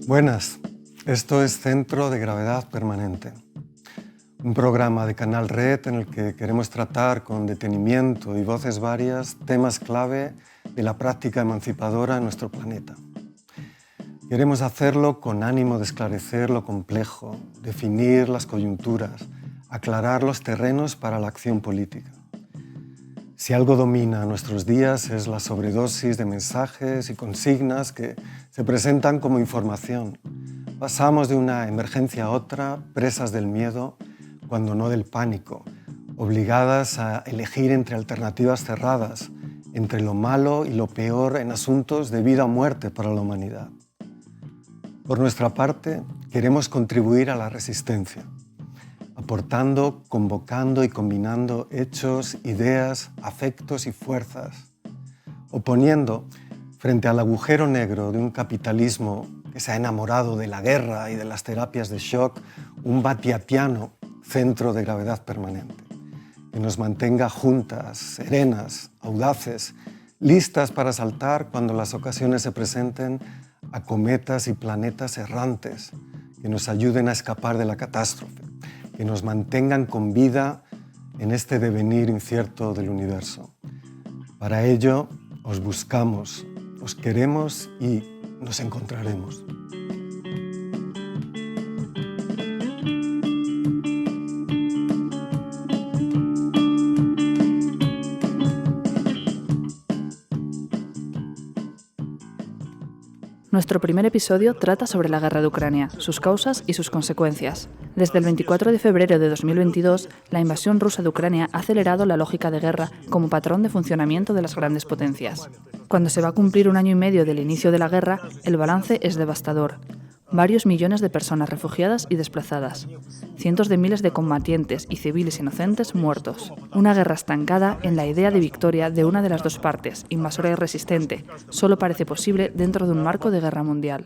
Buenas, esto es Centro de Gravedad Permanente, un programa de Canal Red en el que queremos tratar con detenimiento y voces varias temas clave de la práctica emancipadora en nuestro planeta. Queremos hacerlo con ánimo de esclarecer lo complejo, definir las coyunturas, aclarar los terrenos para la acción política. Si algo domina nuestros días es la sobredosis de mensajes y consignas que se presentan como información. Pasamos de una emergencia a otra, presas del miedo, cuando no del pánico, obligadas a elegir entre alternativas cerradas, entre lo malo y lo peor en asuntos de vida o muerte para la humanidad. Por nuestra parte, queremos contribuir a la resistencia, aportando, convocando y combinando hechos, ideas, afectos y fuerzas, oponiendo frente al agujero negro de un capitalismo que se ha enamorado de la guerra y de las terapias de shock, un batiatiano centro de gravedad permanente, que nos mantenga juntas, serenas, audaces, listas para saltar cuando las ocasiones se presenten a cometas y planetas errantes que nos ayuden a escapar de la catástrofe, que nos mantengan con vida en este devenir incierto del universo. Para ello, os buscamos, os queremos y nos encontraremos. Nuestro primer episodio trata sobre la guerra de Ucrania, sus causas y sus consecuencias. Desde el 24 de febrero de 2022, la invasión rusa de Ucrania ha acelerado la lógica de guerra como patrón de funcionamiento de las grandes potencias. Cuando se va a cumplir 1 año y medio del inicio de la guerra, el balance es devastador. Varios millones de personas refugiadas y desplazadas. Cientos de miles de combatientes y civiles inocentes muertos. Una guerra estancada en la idea de victoria de una de las dos partes, invasora y resistente, solo parece posible dentro de un marco de guerra mundial.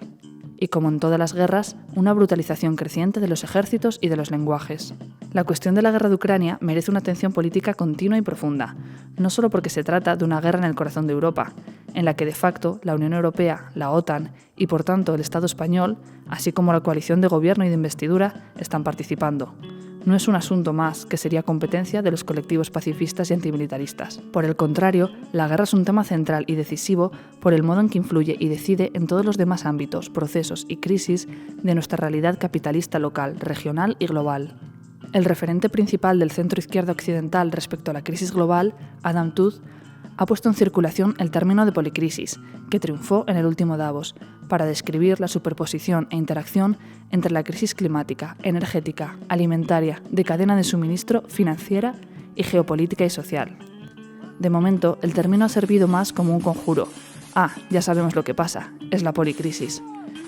Y como en todas las guerras, una brutalización creciente de los ejércitos y de los lenguajes. La cuestión de la guerra de Ucrania merece una atención política continua y profunda, no solo porque se trata de una guerra en el corazón de Europa, en la que de facto la Unión Europea, la OTAN y por tanto el Estado español, así como la coalición de gobierno y de investidura, están participando. No es un asunto más que sería competencia de los colectivos pacifistas y antimilitaristas. Por el contrario, la guerra es un tema central y decisivo por el modo en que influye y decide en todos los demás ámbitos, procesos y crisis de nuestra realidad capitalista local, regional y global. El referente principal del centro izquierda occidental respecto a la crisis global, Adam Tooze, ha puesto en circulación el término de policrisis, que triunfó en el último Davos, para describir la superposición e interacción entre la crisis climática, energética, alimentaria, de cadena de suministro, financiera y geopolítica y social. De momento, el término ha servido más como un conjuro. Ya sabemos lo que pasa, es la policrisis,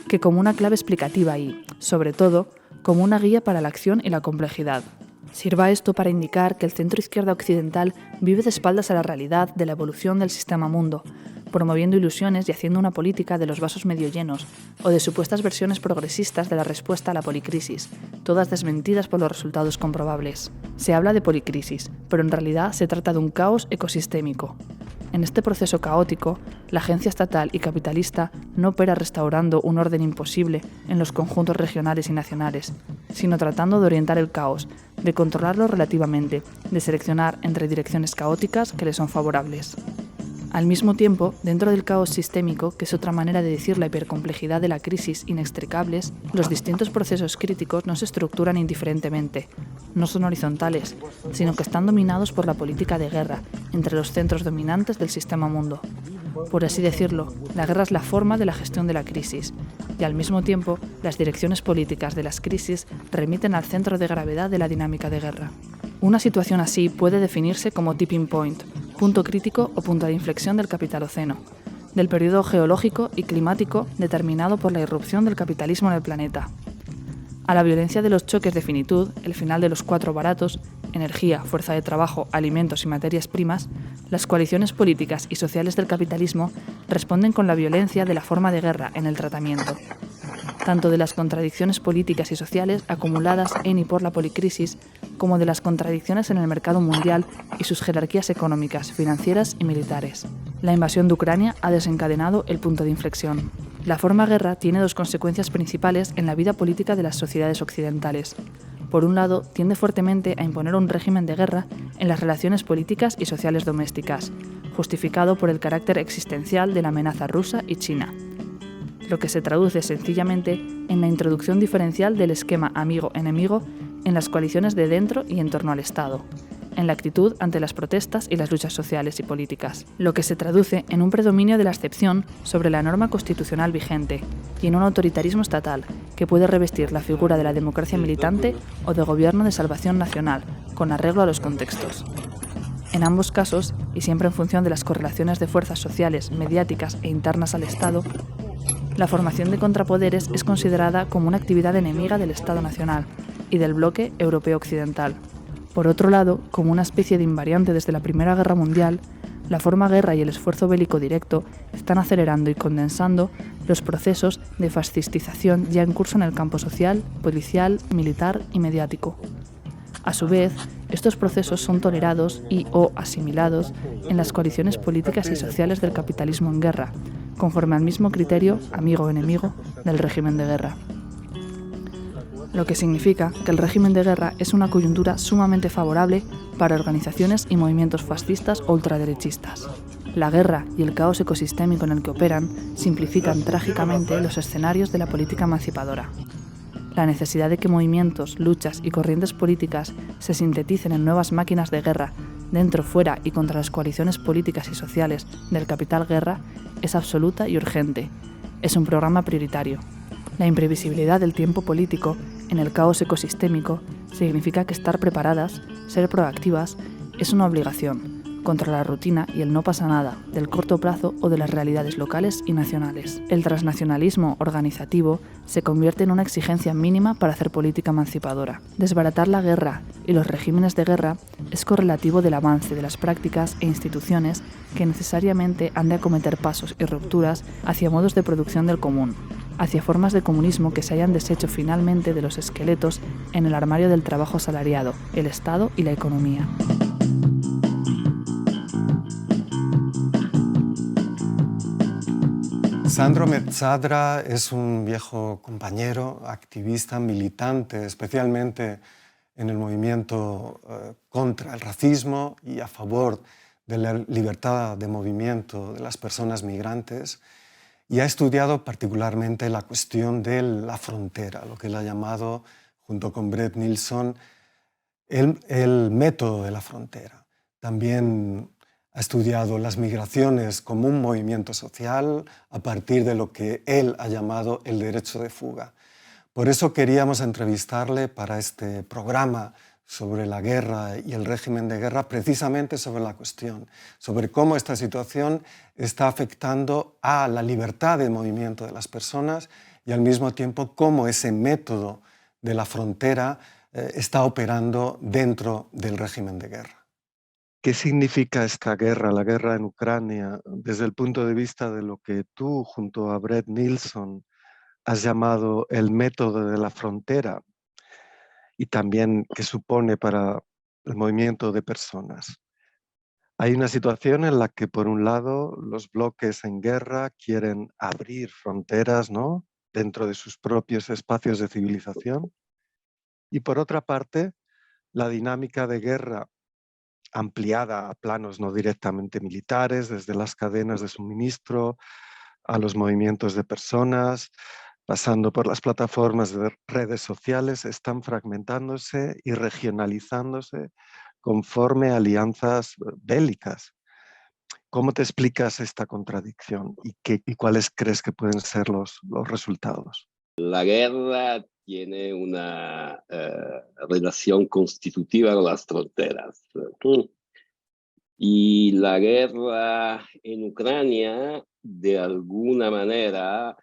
que como una clave explicativa y, sobre todo, como una guía para la acción y la complejidad. Sirva esto para indicar que el centro izquierda occidental vive de espaldas a la realidad de la evolución del sistema mundo, promoviendo ilusiones y haciendo una política de los vasos medio llenos o de supuestas versiones progresistas de la respuesta a la policrisis, todas desmentidas por los resultados comprobables. Se habla de policrisis, pero en realidad se trata de un caos ecosistémico. En este proceso caótico, la agencia estatal y capitalista no opera restaurando un orden imposible en los conjuntos regionales y nacionales, sino tratando de orientar el caos, de controlarlo relativamente, de seleccionar entre direcciones caóticas que le son favorables. Al mismo tiempo, dentro del caos sistémico, que es otra manera de decir la hipercomplejidad de la crisis inextricables, los distintos procesos críticos no se estructuran indiferentemente, no son horizontales, sino que están dominados por la política de guerra entre los centros dominantes del sistema mundo. Por así decirlo, la guerra es la forma de la gestión de la crisis, y al mismo tiempo, las direcciones políticas de las crisis remiten al centro de gravedad de la dinámica de guerra. Una situación así puede definirse como tipping point, punto crítico o punto de inflexión del capitaloceno, del periodo geológico y climático determinado por la irrupción del capitalismo en el planeta. A la violencia de los choques de finitud, el final de los 4 baratos, energía, fuerza de trabajo, alimentos y materias primas, las coaliciones políticas y sociales del capitalismo responden con la violencia de la forma de guerra en el tratamiento, tanto de las contradicciones políticas y sociales acumuladas en y por la policrisis, como de las contradicciones en el mercado mundial y sus jerarquías económicas, financieras y militares. La invasión de Ucrania ha desencadenado el punto de inflexión. La forma guerra tiene dos consecuencias principales en la vida política de las sociedades occidentales. Por un lado, tiende fuertemente a imponer un régimen de guerra en las relaciones políticas y sociales domésticas, justificado por el carácter existencial de la amenaza rusa y china, lo que se traduce sencillamente en la introducción diferencial del esquema amigo-enemigo en las coaliciones de dentro y en torno al Estado, en la actitud ante las protestas y las luchas sociales y políticas, lo que se traduce en un predominio de la excepción sobre la norma constitucional vigente y en un autoritarismo estatal que puede revestir la figura de la democracia militante o de gobierno de salvación nacional, con arreglo a los contextos. En ambos casos, y siempre en función de las correlaciones de fuerzas sociales, mediáticas e internas al Estado, la formación de contrapoderes es considerada como una actividad enemiga del Estado nacional y del bloque europeo occidental. Por otro lado, como una especie de invariante desde la Primera Guerra Mundial, la forma guerra y el esfuerzo bélico directo están acelerando y condensando los procesos de fascistización ya en curso en el campo social, policial, militar y mediático. A su vez, estos procesos son tolerados y o asimilados en las coaliciones políticas y sociales del capitalismo en guerra, conforme al mismo criterio, amigo-enemigo, del régimen de guerra. Lo que significa que el régimen de guerra es una coyuntura sumamente favorable para organizaciones y movimientos fascistas o ultraderechistas. La guerra y el caos ecosistémico en el que operan simplifican trágicamente los escenarios de la política emancipadora. La necesidad de que movimientos, luchas y corrientes políticas se sinteticen en nuevas máquinas de guerra, dentro, fuera y contra las coaliciones políticas y sociales del capital guerra, es absoluta y urgente. Es un programa prioritario. La imprevisibilidad del tiempo político en el caos ecosistémico significa que estar preparadas, ser proactivas, es una obligación, contra la rutina y el no pasa nada del corto plazo o de las realidades locales y nacionales. El transnacionalismo organizativo se convierte en una exigencia mínima para hacer política emancipadora. Desbaratar la guerra y los regímenes de guerra es correlativo del avance de las prácticas e instituciones que necesariamente han de acometer pasos y rupturas hacia modos de producción del común, hacia formas de comunismo que se hayan deshecho finalmente de los esqueletos en el armario del trabajo asalariado, el Estado y la economía. Sandro Mezzadra es un viejo compañero, activista, militante, especialmente en el movimiento contra el racismo y a favor de la libertad de movimiento de las personas migrantes, y ha estudiado particularmente la cuestión de la frontera, lo que él ha llamado, junto con Brett Nilsson, el método de la frontera. También ha estudiado las migraciones como un movimiento social a partir de lo que él ha llamado el derecho de fuga. Por eso queríamos entrevistarle para este programa sobre la guerra y el régimen de guerra, precisamente sobre la cuestión, sobre cómo esta situación está afectando a la libertad de movimiento de las personas y al mismo tiempo cómo ese método de la frontera está operando dentro del régimen de guerra. ¿Qué significa esta guerra, la guerra en Ucrania, desde el punto de vista de lo que tú, junto a Brett Nilsson, has llamado el método de la frontera y también qué supone para el movimiento de personas? Hay una situación en la que, por un lado, los bloques en guerra quieren abrir fronteras, ¿no?, dentro de sus propios espacios de civilización, y por otra parte, la dinámica de guerra ampliada a planos no directamente militares, desde las cadenas de suministro a los movimientos de personas, pasando por las plataformas de redes sociales, están fragmentándose y regionalizándose conforme a alianzas bélicas. ¿Cómo te explicas esta contradicción y cuáles crees que pueden ser los resultados? La guerra tiene una relación constitutiva con las fronteras. Y la guerra en Ucrania, de alguna manera,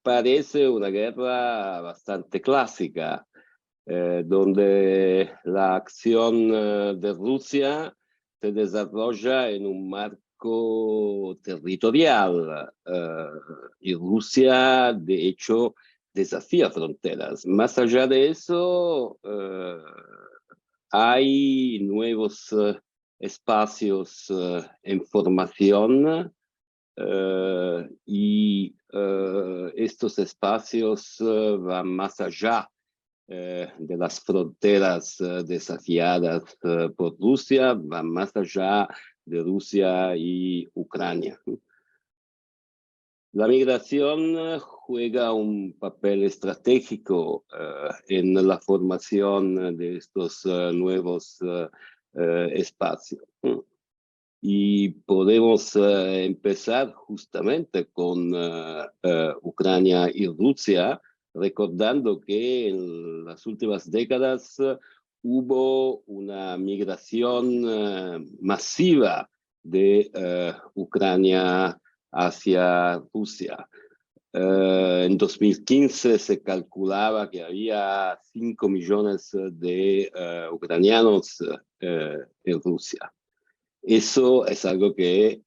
parece una guerra bastante clásica, donde la acción de Rusia se desarrolla en un marco territorial y Rusia, de hecho, desafía fronteras. Más allá de eso, hay nuevos espacios en formación y estos espacios van más allá de las fronteras desafiadas por Rusia, van más allá de Rusia y Ucrania. La migración juega un papel estratégico en la formación de estos nuevos espacios. Y podemos empezar justamente con Ucrania y Rusia, recordando que en las últimas décadas hubo una migración masiva de Ucrania hacia Rusia. En 2015 se calculaba que había 5 millones de ucranianos en Rusia. Eso es algo que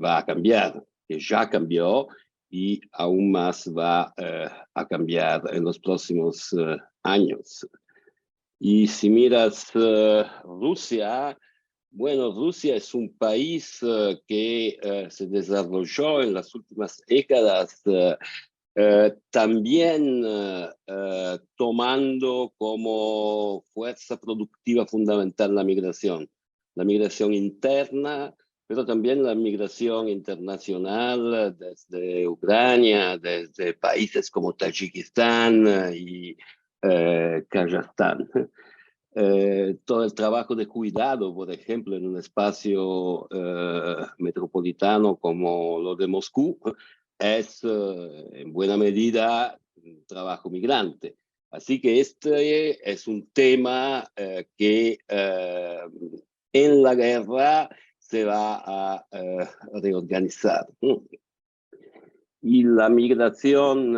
va a cambiar, que ya cambió y aún más va a cambiar en los próximos años. Y si miras Rusia, bueno, Rusia es un país que se desarrolló en las últimas décadas también tomando como fuerza productiva fundamental la migración interna, pero también la migración internacional desde Ucrania, desde países como Tayikistán y Kazajstán. Todo el trabajo de cuidado, por ejemplo, en un espacio metropolitano como lo de Moscú, es en buena medida un trabajo migrante. Así que este es un tema que en la guerra se va a reorganizar. Y la migración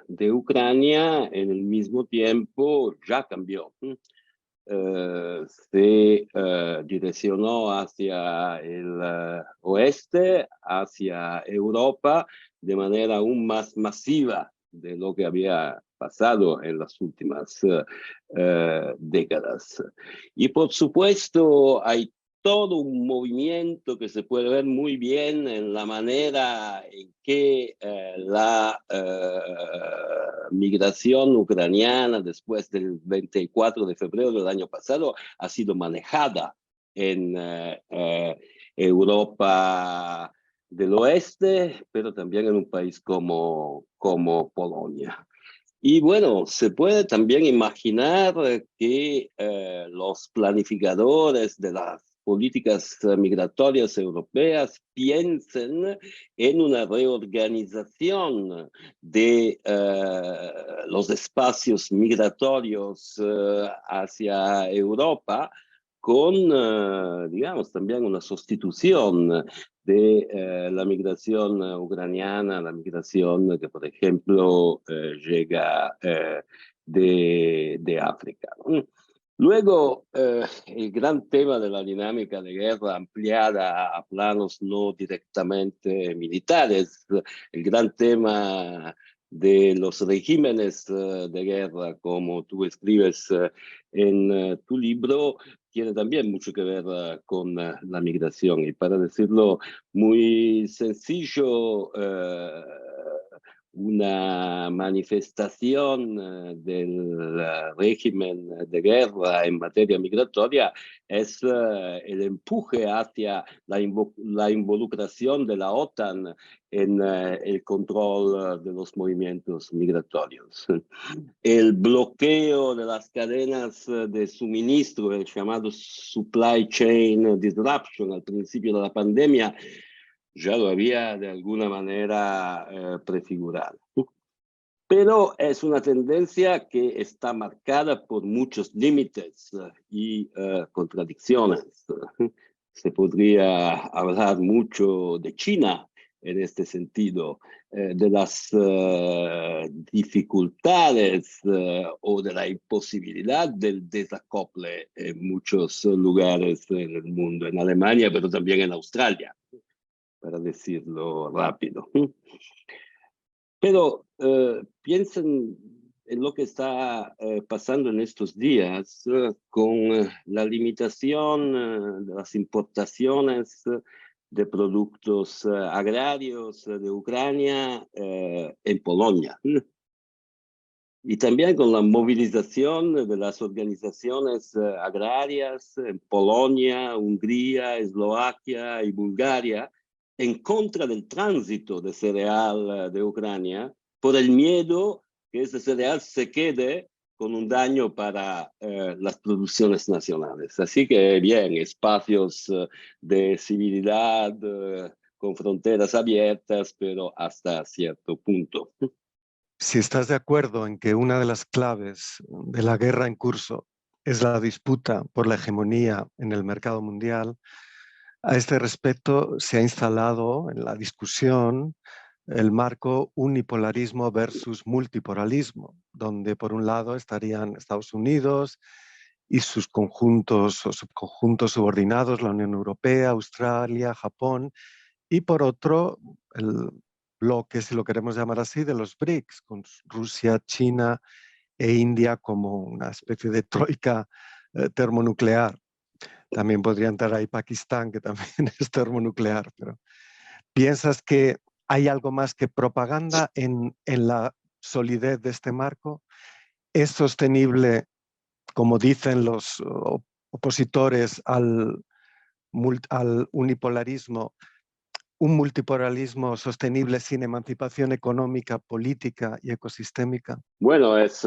de Ucrania en el mismo tiempo ya cambió. Se direccionó hacia el oeste, hacia Europa, de manera aún más masiva de lo que había pasado en las últimas décadas. Y por supuesto hay todo un movimiento que se puede ver muy bien en la manera en que la migración ucraniana después del 24 de febrero del año pasado ha sido manejada en Europa del Oeste, pero también en un país como Polonia. Y bueno, se puede también imaginar que los planificadores de las políticas migratorias europeas piensen en una reorganización de los espacios migratorios hacia Europa con, digamos, también una sustitución de la migración ucraniana, la migración que, por ejemplo, llega de África. Luego, el gran tema de la dinámica de guerra ampliada a planos no directamente militares, el gran tema de los regímenes de guerra, como tú escribes en tu libro, tiene también mucho que ver con la migración. Y para decirlo muy sencillo, una manifestación del régimen de guerra en materia migratoria es el empuje hacia la involucración de la OTAN en el control de los movimientos migratorios. El bloqueo de las cadenas de suministro, el llamado supply chain disruption al principio de la pandemia, ya lo había de alguna manera prefigurado. Pero es una tendencia que está marcada por muchos límites y contradicciones. Se podría hablar mucho de China en este sentido, de las dificultades o de la imposibilidad del desacople en muchos lugares en el mundo, en Alemania, pero también en Australia, para decirlo rápido. Pero piensen en lo que está pasando en estos días con la limitación de las importaciones de productos agrarios de Ucrania en Polonia. Y también con la movilización de las organizaciones agrarias en Polonia, Hungría, Eslovaquia y Bulgaria en contra del tránsito de cereal de Ucrania por el miedo que ese cereal se quede con un daño para las producciones nacionales. Así que bien, espacios de civilidad con fronteras abiertas, pero hasta cierto punto. Si estás de acuerdo en que una de las claves de la guerra en curso es la disputa por la hegemonía en el mercado mundial, a este respecto se ha instalado en la discusión el marco unipolarismo versus multipolarismo, donde por un lado estarían Estados Unidos y sus conjuntos o subconjuntos subordinados, la Unión Europea, Australia, Japón, y por otro el bloque, si lo queremos llamar así, de los BRICS, con Rusia, China e India como una especie de troika termonuclear. También podría entrar ahí Pakistán, que también es termonuclear, pero ¿piensas que hay algo más que propaganda en la solidez de este marco? ¿Es sostenible, como dicen los opositores al unipolarismo, un multipolarismo sostenible sin emancipación económica, política y ecosistémica? Bueno, es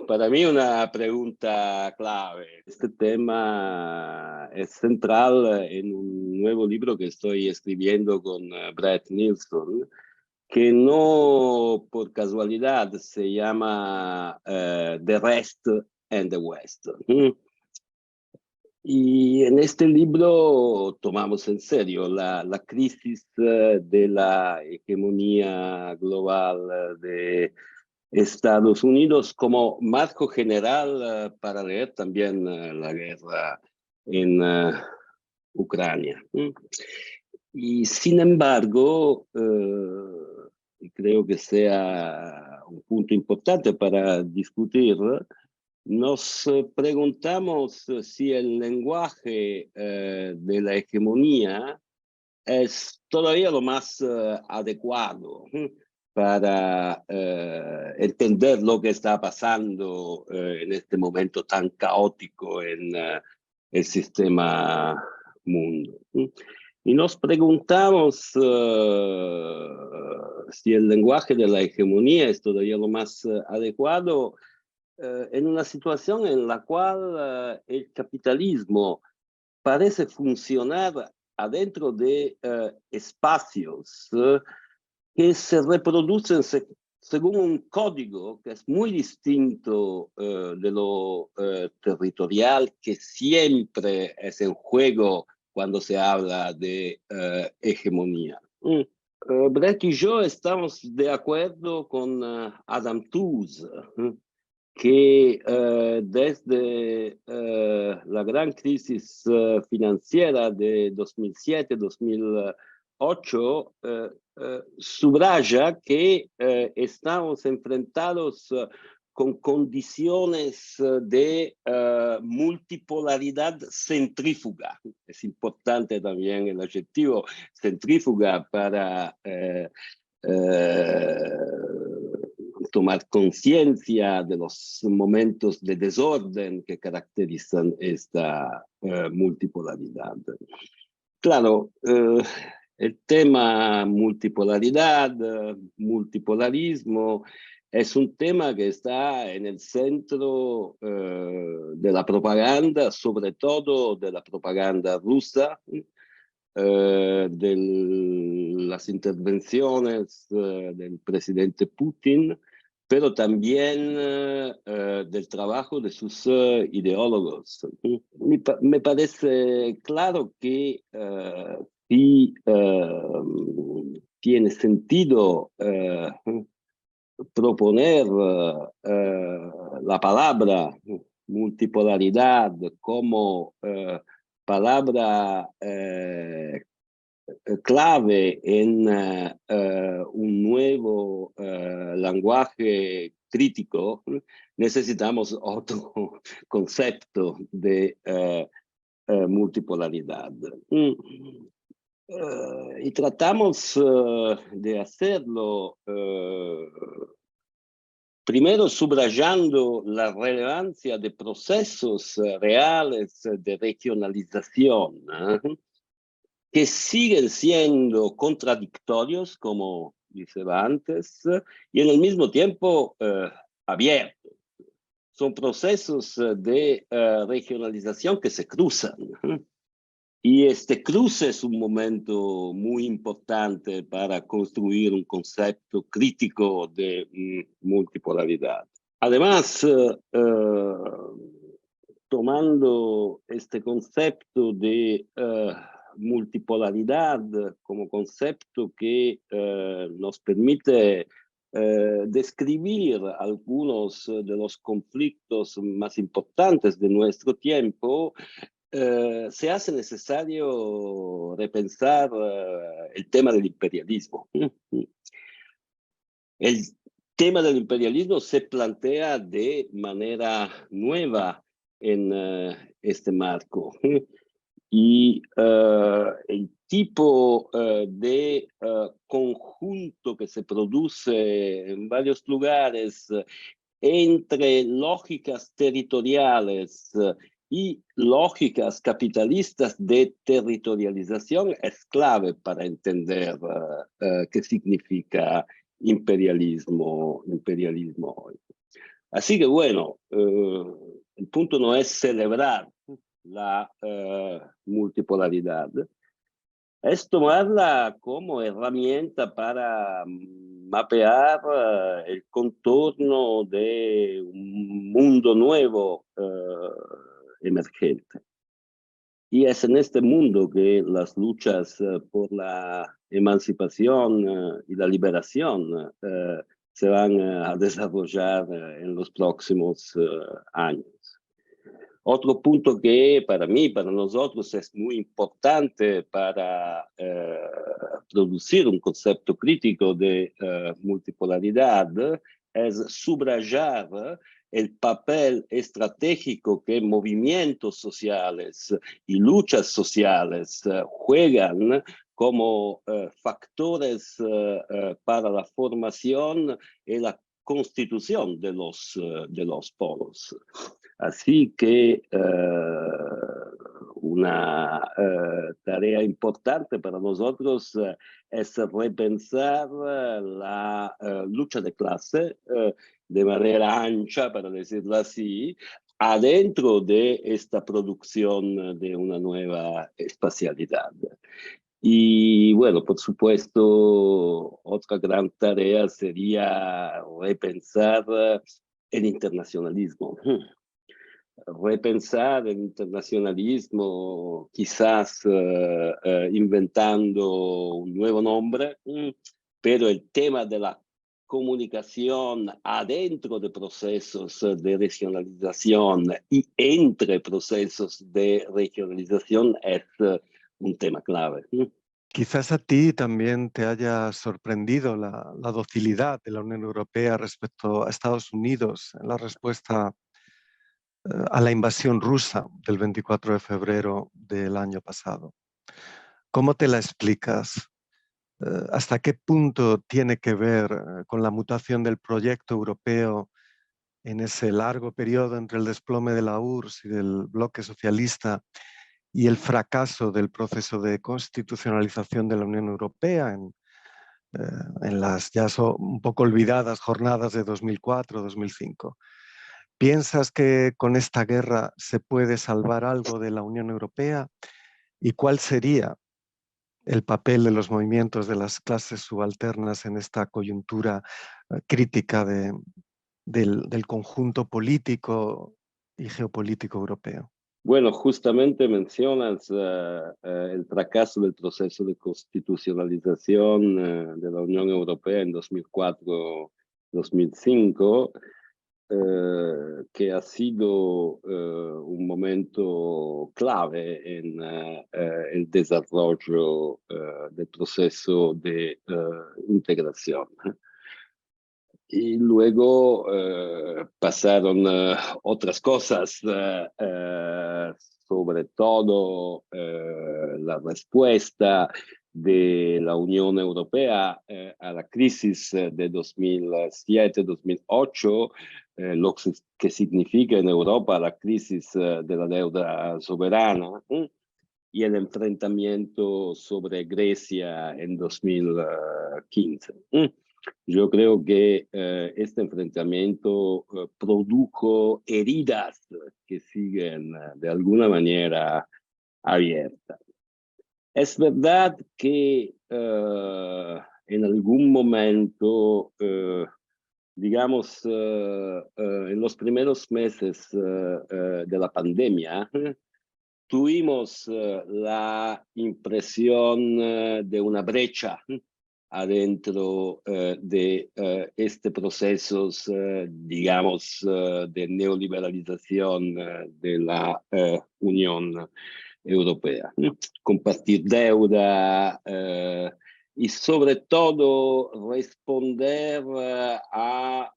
para mí una pregunta clave. Este tema es central en un nuevo libro que estoy escribiendo con Brett Nilsson, que no por casualidad se llama The Rest and the West. Y en este libro tomamos en serio la crisis de la hegemonía global de Estados Unidos como marco general para leer también la guerra en Ucrania. Y sin embargo, y creo que sea un punto importante para discutir, nos preguntamos si el lenguaje de la hegemonía es todavía lo más adecuado para entender lo que está pasando en este momento tan caótico en el sistema mundo. Y nos preguntamos si el lenguaje de la hegemonía es todavía lo más adecuado en una situación en la cual el capitalismo parece funcionar adentro de espacios que se reproducen según un código que es muy distinto de lo territorial, que siempre es en juego cuando se habla de hegemonía. Brett y yo estamos de acuerdo con Adam Tooze, que desde la gran crisis financiera de 2007-2008 subraya que estamos enfrentados con condiciones de multipolaridad centrífuga. Es importante también el adjetivo centrífuga para tomar conciencia de los momentos de desorden que caracterizan esta multipolaridad. Claro, el tema multipolaridad, multipolarismo, es un tema que está en el centro de la propaganda, sobre todo de la propaganda rusa, de las intervenciones del presidente Putin, pero también del trabajo de sus ideólogos. Me parece claro que sí tiene sentido proponer la palabra multipolaridad como palabra clave en un nuevo lenguaje crítico. Necesitamos otro concepto de multipolaridad. Y tratamos de hacerlo primero subrayando la relevancia de procesos reales de regionalización, que siguen siendo contradictorios, como dice antes, y en el mismo tiempo abiertos. Son procesos de regionalización que se cruzan. Y este cruce es un momento muy importante para construir un concepto crítico de multipolaridad. Además, tomando este concepto de multipolaridad como concepto que nos permite describir algunos de los conflictos más importantes de nuestro tiempo, se hace necesario repensar el tema del imperialismo. El tema del imperialismo se plantea de manera nueva en este marco. Y el tipo de conjunto que se produce en varios lugares entre lógicas territoriales y lógicas capitalistas de territorialización es clave para entender qué significa imperialismo hoy. Así que bueno, el punto no es celebrar la multipolaridad, es tomarla como herramienta para mapear el contorno de un mundo nuevo emergente. Y es en este mundo que las luchas por la emancipación y la liberación se van a desarrollar en los próximos años. Otro punto que para mí, para nosotros, es muy importante para producir un concepto crítico de multipolaridad es subrayar el papel estratégico que movimientos sociales y luchas sociales juegan como factores para la formación y la constitución de los polos. Así que una tarea importante para nosotros es repensar la lucha de clase de manera ancha, para decirlo así, adentro de esta producción de una nueva espacialidad. Y bueno, por supuesto, otra gran tarea sería repensar el internacionalismo. Repensar el internacionalismo, quizás inventando un nuevo nombre, pero el tema de la comunicación adentro de procesos de regionalización y entre procesos de regionalización es un tema clave. Quizás a ti también te haya sorprendido la docilidad de la Unión Europea respecto a Estados Unidos en la respuesta a la invasión rusa del 24 de febrero del año pasado. ¿Cómo te la explicas? ¿Hasta qué punto tiene que ver con la mutación del proyecto europeo en ese largo periodo entre el desplome de la URSS y del bloque socialista y el fracaso del proceso de constitucionalización de la Unión Europea en las ya un poco olvidadas jornadas de 2004-2005? ¿Piensas que con esta guerra se puede salvar algo de la Unión Europea? ¿Y cuál sería el papel de los movimientos de las clases subalternas en esta coyuntura crítica del conjunto político y geopolítico europeo? Bueno, justamente mencionas el fracaso del proceso de constitucionalización de la Unión Europea en 2004-2005, que ha sido un momento clave en el desarrollo del proceso de integración. Y luego pasaron otras cosas, sobre todo la respuesta de la Unión Europea a la crisis de 2007-2008, lo que significa en Europa la crisis de la deuda soberana, y el enfrentamiento sobre Grecia en 2015. Yo creo que este enfrentamiento produjo heridas que siguen de alguna manera abiertas. Es verdad que en algún momento, digamos, en los primeros meses de la pandemia, tuvimos la impresión de una brecha adentro de este proceso, digamos, de neoliberalización de la Unión Europea. Compartir deuda y sobre todo responder a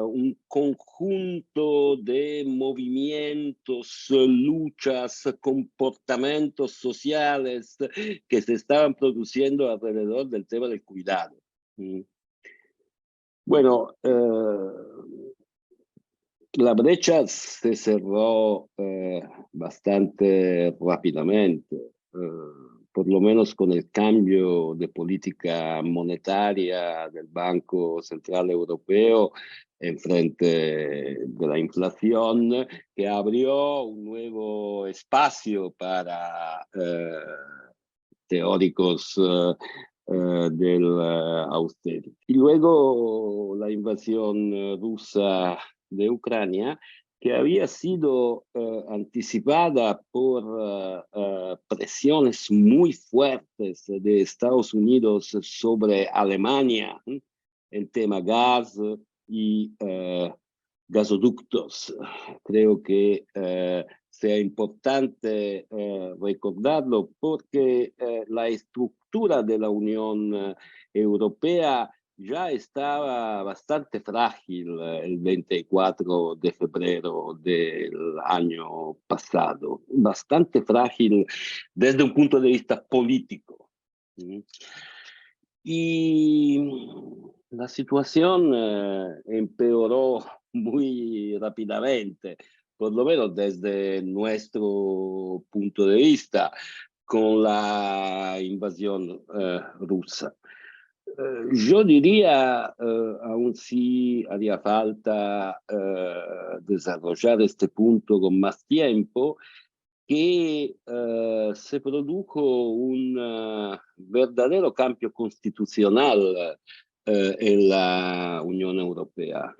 un conjunto de movimientos, luchas, comportamientos sociales que se estaban produciendo alrededor del tema del cuidado. Bueno, la brecha se cerró bastante rápidamente, por lo menos con el cambio de política monetaria del Banco Central Europeo en frente de la inflación, que abrió un nuevo espacio para teóricos del austerity. Y luego la invasión rusa de Ucrania, que había sido anticipada por presiones muy fuertes de Estados Unidos sobre Alemania, el tema gas y gasoductos. Creo que sea importante recordarlo porque la estructura de la Unión Europea ya estaba bastante frágil el 24 de febrero del año pasado, bastante frágil desde un punto de vista político. Y la situación empeoró muy rápidamente, por lo menos desde nuestro punto de vista, con la invasión rusa. Yo diría, aún sí haría falta desarrollar este punto con más tiempo, que se produjo un verdadero cambio constitucional en la Unión Europea,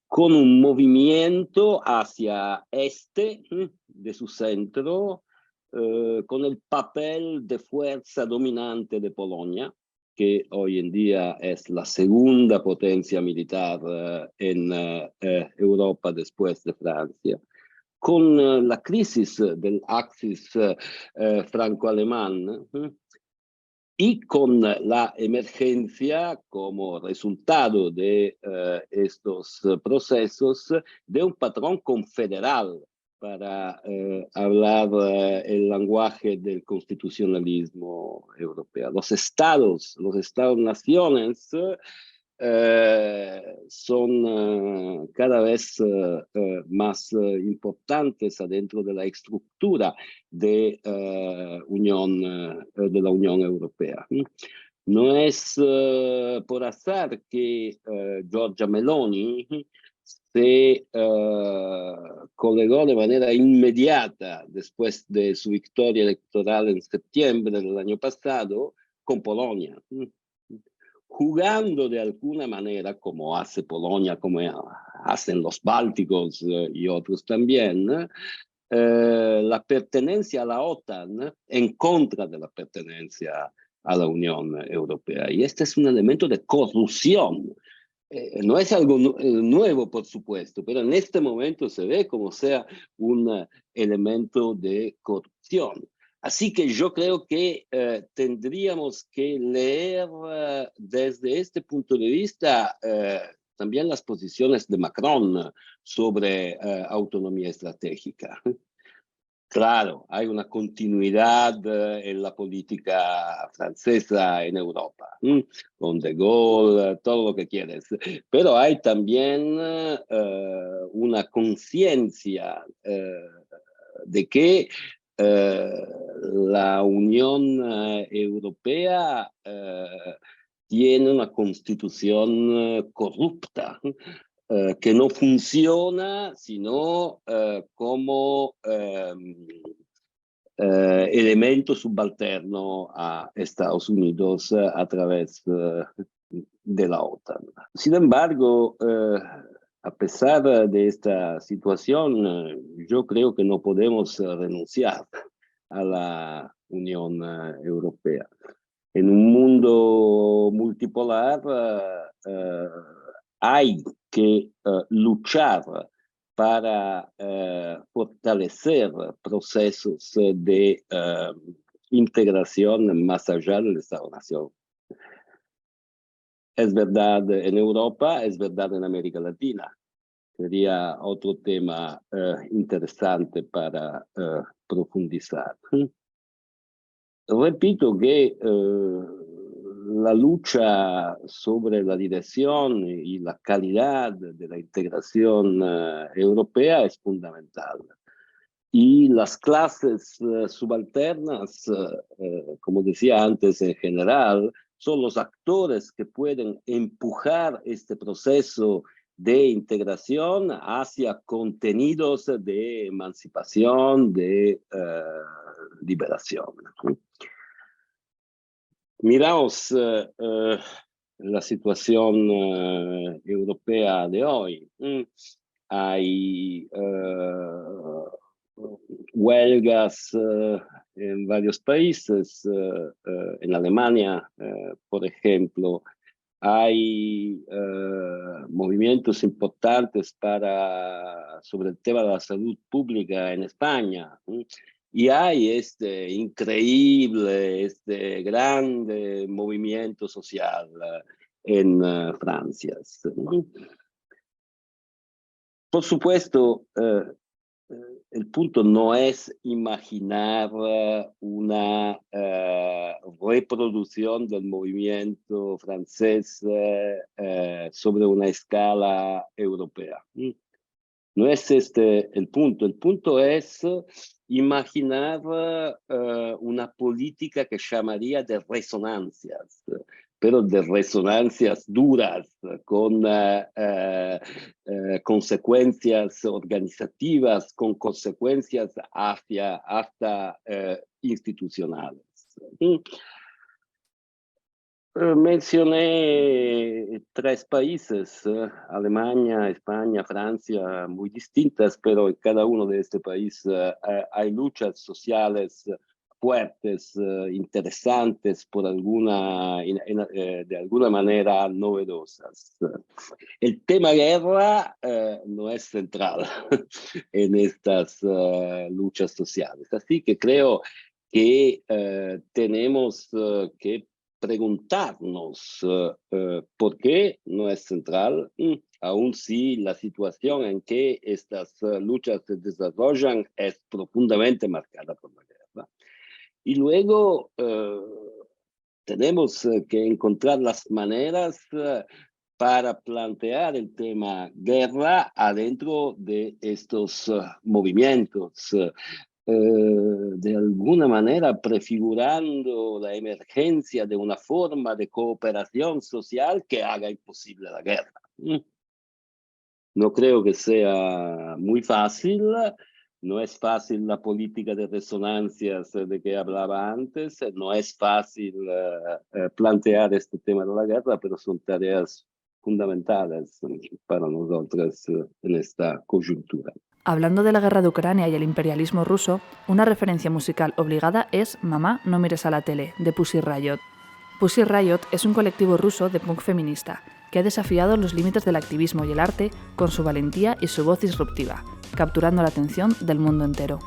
con un movimiento hacia este de su centro, con el papel de fuerza dominante de Polonia, que hoy en día es la segunda potencia militar en Europa después de Francia, con la crisis del axis franco-alemán y con la emergencia como resultado de estos procesos de un patrón confederal, para hablar el lenguaje del constitucionalismo europeo. Los Estados-naciones son cada vez más importantes adentro de la estructura de, de la Unión Europea. No es por azar que Giorgia Meloni se colegó de manera inmediata, después de su victoria electoral en septiembre del año pasado, con Polonia, jugando de alguna manera, como hace Polonia, como hacen los bálticos y otros también, la pertenencia a la OTAN en contra de la pertenencia a la Unión Europea. Y este es un elemento de corrupción. No es algo nuevo, por supuesto, pero en este momento se ve como sea un elemento de corrupción. Así que yo creo que tendríamos que leer desde este punto de vista también las posiciones de Macron sobre autonomía estratégica. Claro, hay una continuidad en la política francesa en Europa, con De Gaulle, todo lo que quieres. Pero hay también una conciencia de que la Unión Europea tiene una constitución corrupta, que no funciona sino como elemento subalterno a Estados Unidos a través de la OTAN. Sin embargo, a pesar de esta situación, yo creo que no podemos renunciar a la Unión Europea. En un mundo multipolar hay que luchar para fortalecer procesos de integración más allá del Estado-Nación. Es verdad en Europa, es verdad en América Latina. Sería otro tema interesante para profundizar. Repito que la lucha sobre la dirección y la calidad de la integración europea es fundamental. Y las clases subalternas, como decía antes en general, son los actores que pueden empujar este proceso de integración hacia contenidos de emancipación, de liberación. Miramos la situación europea de hoy. Hay huelgas en varios países. En Alemania, por ejemplo, hay movimientos importantes sobre el tema de la salud pública en España. Y hay este increíble, este grande movimiento social en Francia. Por supuesto, el punto no es imaginar una reproducción del movimiento francés sobre una escala europea. No es este el punto. El punto es imaginar una política que llamaría de resonancias, pero de resonancias duras, con consecuencias organizativas, con consecuencias hasta institucionales. Mencioné 3 países, Alemania, España, Francia, muy distintas, pero en cada uno de estos países hay luchas sociales fuertes, interesantes, de alguna manera novedosas. El tema guerra no es central en estas luchas sociales, así que creo que tenemos que preguntarnos por qué no es central, aun si la situación en que estas luchas se desarrollan es profundamente marcada por la guerra. Y luego tenemos que encontrar las maneras para plantear el tema guerra adentro de estos movimientos. De alguna manera prefigurando la emergencia de una forma de cooperación social que haga imposible la guerra. No creo que sea muy fácil, no es fácil la política de resonancias de que hablaba antes, no es fácil plantear este tema de la guerra, pero son tareas fundamentales para nosotros en esta coyuntura. Hablando de la guerra de Ucrania y el imperialismo ruso, una referencia musical obligada es Mamá, no mires a la tele, de Pussy Riot. Pussy Riot es un colectivo ruso de punk feminista que ha desafiado los límites del activismo y el arte con su valentía y su voz disruptiva, capturando la atención del mundo entero.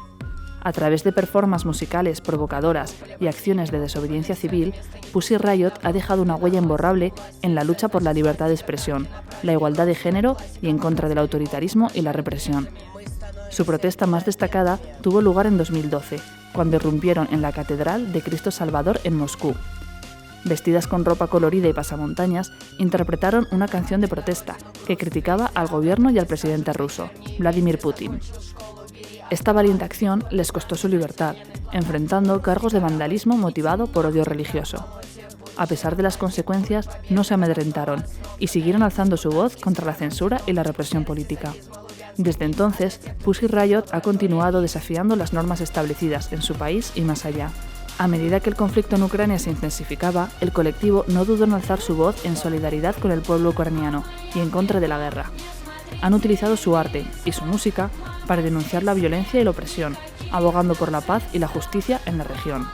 A través de performances musicales provocadoras y acciones de desobediencia civil, Pussy Riot ha dejado una huella imborrable en la lucha por la libertad de expresión, la igualdad de género y en contra del autoritarismo y la represión. Su protesta más destacada tuvo lugar en 2012, cuando irrumpieron en la Catedral de Cristo Salvador en Moscú. Vestidas con ropa colorida y pasamontañas, interpretaron una canción de protesta que criticaba al gobierno y al presidente ruso, Vladimir Putin. Esta valiente acción les costó su libertad, enfrentando cargos de vandalismo motivado por odio religioso. A pesar de las consecuencias, no se amedrentaron y siguieron alzando su voz contra la censura y la represión política. Desde entonces, Pussy Riot ha continuado desafiando las normas establecidas en su país y más allá. A medida que el conflicto en Ucrania se intensificaba, el colectivo no dudó en alzar su voz en solidaridad con el pueblo ucraniano y en contra de la guerra. Han utilizado su arte y su música para denunciar la violencia y la opresión, abogando por la paz y la justicia en la región.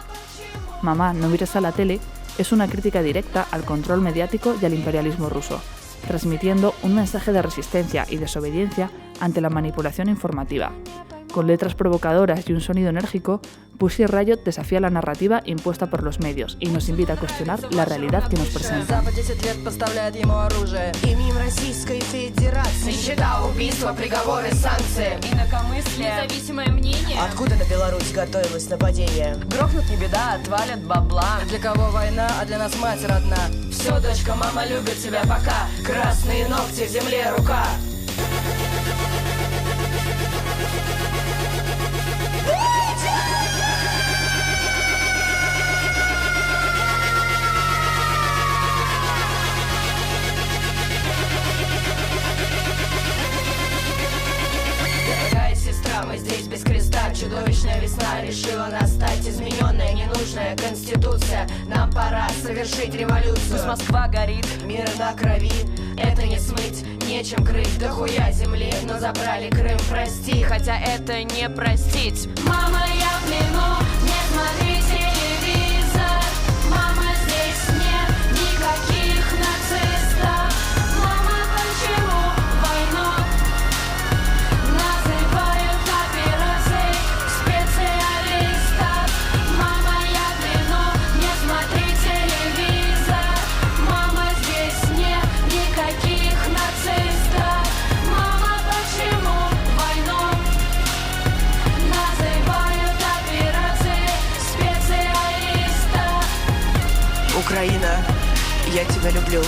Mamá, no mires a la tele es una crítica directa al control mediático y al imperialismo ruso, transmitiendo un mensaje de resistencia y desobediencia ante la manipulación informativa. Con letras provocadoras y un sonido enérgico, Pussy Riot desafía la narrativa impuesta por los medios y nos invita a cuestionar la realidad que nos presenta. Откуда на Беларусь готовилось нападение? Грохнут не беда, отвалят бабла. Для кого война, а для нас мать родна. Все, дочка, мама любит тебя пока. Красные ногти в земле, рука. Мы здесь без креста, чудовищная весна решила настать. Измененная, ненужная конституция. Нам пора совершить революцию. Пусть Москва горит, мир на крови. Это не смыть, нечем крыть. Дохуя земли, но забрали Крым, прости. Хотя это не простить. Мама, я в плену, не смотри телевизор. Мама, здесь нет никаких нацистов. Мама, почему войну называют операцией специалистов? Мама, я в плену, не смотри телевизор. Мама, здесь нет никаких нацистов. Мама, почему войну называют операцией специалистов? Украина, я тебя люблю.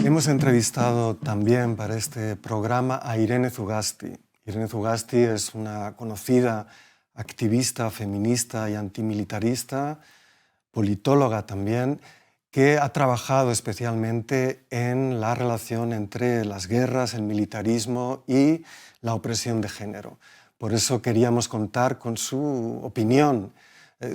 Hemos entrevistado también para este programa a Irene Zugasti. Irene Zugasti es una conocida activista feminista y antimilitarista, politóloga también, que ha trabajado especialmente en la relación entre las guerras, el militarismo y la opresión de género. Por eso queríamos contar con su opinión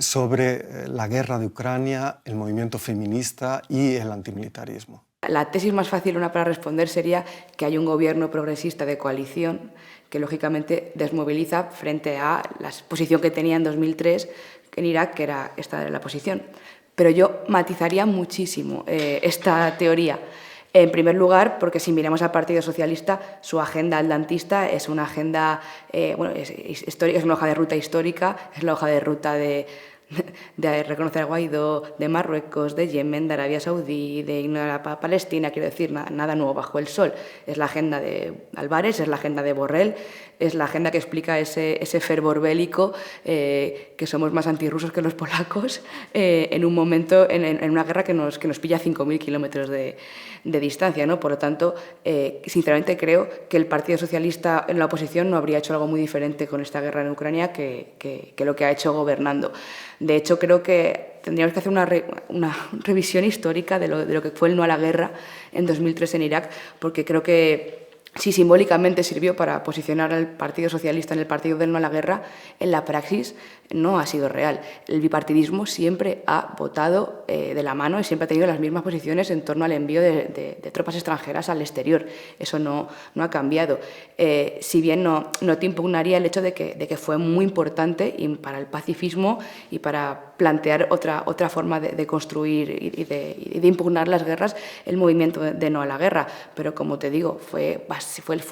sobre la guerra de Ucrania, el movimiento feminista y el antimilitarismo. La tesis más fácil para responder sería que hay un gobierno progresista de coalición que lógicamente desmoviliza frente a la posición que tenía en 2003 en Irak, que era esta la posición. Pero yo matizaría muchísimo esta teoría. En primer lugar, porque si miramos al Partido Socialista, su agenda atlantista es una agenda histórica, es una hoja de ruta histórica, es la hoja de ruta de reconocer a Guaidó, de Marruecos, de Yemen, de Arabia Saudí, de ignorar a Palestina, quiero decir, nada nuevo bajo el sol. Es la agenda de Álvarez, es la agenda de Borrell, es la agenda que explica ese fervor bélico, que somos más antirrusos que los polacos, en un momento, en una guerra que nos pilla a 5.000 kilómetros de distancia, ¿no? Por lo tanto, sinceramente creo que el Partido Socialista en la oposición no habría hecho algo muy diferente con esta guerra en Ucrania que lo que ha hecho gobernando. De hecho, creo que tendríamos que hacer una revisión histórica de lo que fue el no a la guerra en 2003 en Irak, porque creo que si simbólicamente sirvió para posicionar al Partido Socialista en el partido del no a la guerra, en la praxis no ha sido real. El bipartidismo siempre ha votado de la mano y siempre ha tenido las mismas posiciones en torno al envío de tropas extranjeras al exterior. Eso no ha cambiado. Si bien no te impugnaría el hecho de que fue muy importante para el pacifismo y para plantear otra forma de construir y de impugnar las guerras, el movimiento de no a la guerra. Pero, como te digo, fue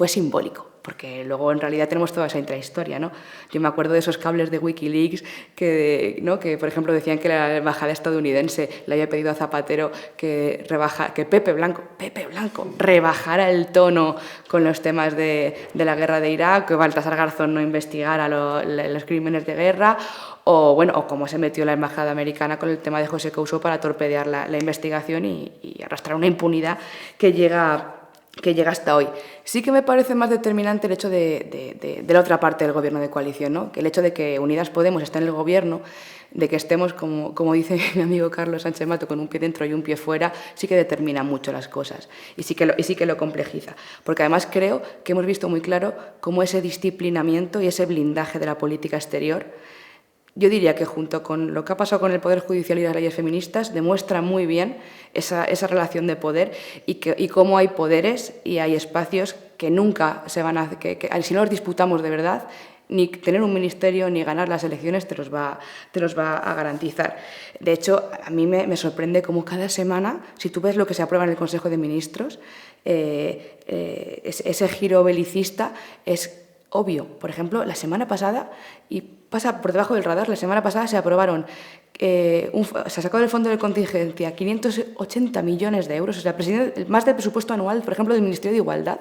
simbólico, porque luego en realidad tenemos toda esa intrahistoria, ¿no? Yo me acuerdo de esos cables de Wikileaks que por ejemplo, decían que la embajada estadounidense le había pedido a Zapatero que Pepe Blanco rebajara el tono con los temas de la guerra de Irak, que Baltasar Garzón no investigara los crímenes de guerra, o cómo se metió la embajada americana con el tema de José Couso para torpedear la investigación y arrastrar una impunidad que llega hasta hoy. Sí que me parece más determinante el hecho de la otra parte del gobierno de coalición, ¿no? Que el hecho de que Unidas Podemos esté en el gobierno, de que estemos, como dice mi amigo Carlos Sánchez Mato, con un pie dentro y un pie fuera, sí que determina mucho las cosas y sí que lo complejiza. Porque además creo que hemos visto muy claro cómo ese disciplinamiento y ese blindaje de la política exterior, yo diría que junto con lo que ha pasado con el Poder Judicial y las leyes feministas, demuestra muy bien esa relación de poder y cómo hay poderes y hay espacios que nunca se van a... que si no los disputamos de verdad, ni tener un ministerio ni ganar las elecciones te los va a garantizar. De hecho, a mí me sorprende cómo cada semana, si tú ves lo que se aprueba en el Consejo de Ministros, ese giro belicista es obvio. Por ejemplo, la semana pasada, y pasa por debajo del radar, la semana pasada se aprobaron, se sacó del fondo de contingencia 580 millones de euros, o sea, más del presupuesto anual, por ejemplo, del Ministerio de Igualdad,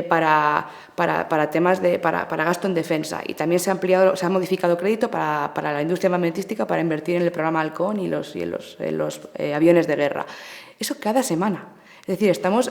para temas para gasto en defensa. Y también se ha modificado crédito para la industria armamentística para invertir en el programa Halcón y en los aviones de guerra. Eso cada semana. Es decir, estamos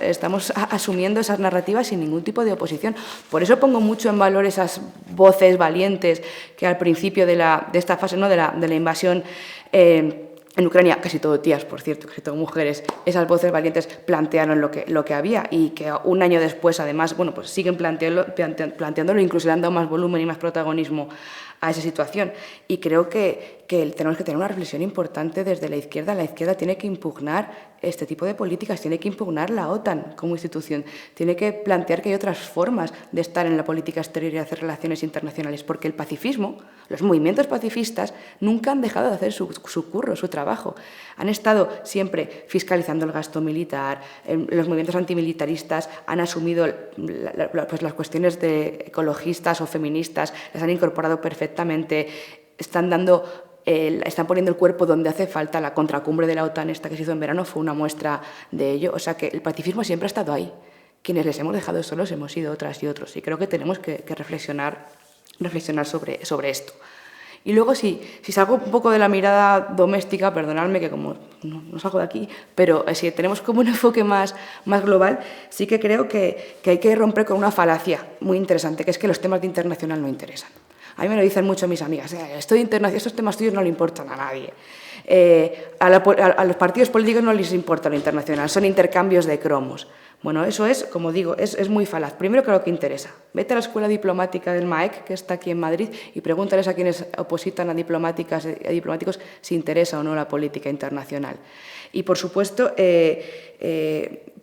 asumiendo esas narrativas sin ningún tipo de oposición. Por eso pongo mucho en valor esas voces valientes que al principio de esta fase, ¿no?, de la invasión en Ucrania, casi todo tías, por cierto, casi todo mujeres, esas voces valientes plantearon lo que había y que un año después, además, pues siguen planteándolo, incluso le han dado más volumen y más protagonismo a esa situación. Y creo que tenemos que tener una reflexión importante desde la izquierda. La izquierda tiene que impugnar este tipo de políticas, tiene que impugnar la OTAN como institución, tiene que plantear que hay otras formas de estar en la política exterior y hacer relaciones internacionales, porque el pacifismo, los movimientos pacifistas, nunca han dejado de hacer su curro, su trabajo. Han estado siempre fiscalizando el gasto militar, los movimientos antimilitaristas han asumido pues las cuestiones de ecologistas o feministas, las han incorporado perfectamente, están poniendo el cuerpo donde hace falta. La contracumbre de la OTAN, esta que se hizo en verano, fue una muestra de ello. O sea que el pacifismo siempre ha estado ahí. Quienes les hemos dejado solos hemos sido otras y otros. Y creo que tenemos que reflexionar sobre esto. Y luego, si salgo un poco de la mirada doméstica, perdonadme que como no salgo de aquí, pero si tenemos como un enfoque más global, sí que creo que hay que romper con una falacia muy interesante, que es que los temas de internacional no interesan. A mí me lo dicen mucho mis amigas, estos temas tuyos no le importan a nadie. A los partidos políticos no les importa lo internacional, son intercambios de cromos. Bueno, eso es, como digo, es muy falaz. Primero, que lo que interesa. Vete a la Escuela Diplomática del MAEC, que está aquí en Madrid, y pregúntales a quienes opositan a diplomáticos si interesa o no la política internacional. Y, por supuesto,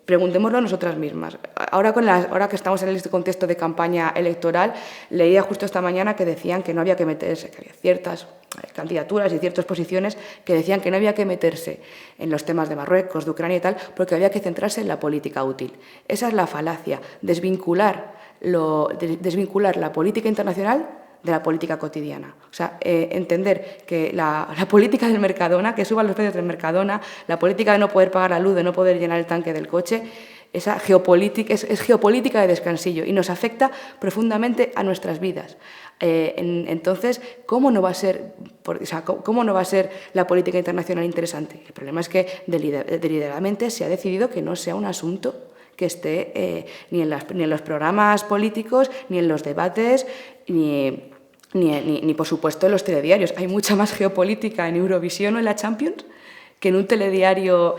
preguntémoslo a nosotras mismas. Ahora que estamos en este contexto de campaña electoral, leía justo esta mañana que decían que no había que meterse, que había ciertas candidaturas y ciertas posiciones que decían que no había que meterse en los temas de Marruecos, de Ucrania y tal, porque había que centrarse en la política útil. Esa es la falacia, desvincular la política internacional de la política cotidiana. O sea, entender que la política del Mercadona, que suban los precios del Mercadona, la política de no poder pagar la luz, de no poder llenar el tanque del coche, esa geopolítica es geopolítica de descansillo y nos afecta profundamente a nuestras vidas. Entonces, ¿cómo no va a ser la política internacional interesante? El problema es que deliberadamente se ha decidido que no sea un asunto que esté ni en los programas políticos, ni en los debates, ni por supuesto en los telediarios. Hay mucha más geopolítica en Eurovisión o en la Champions que en un telediario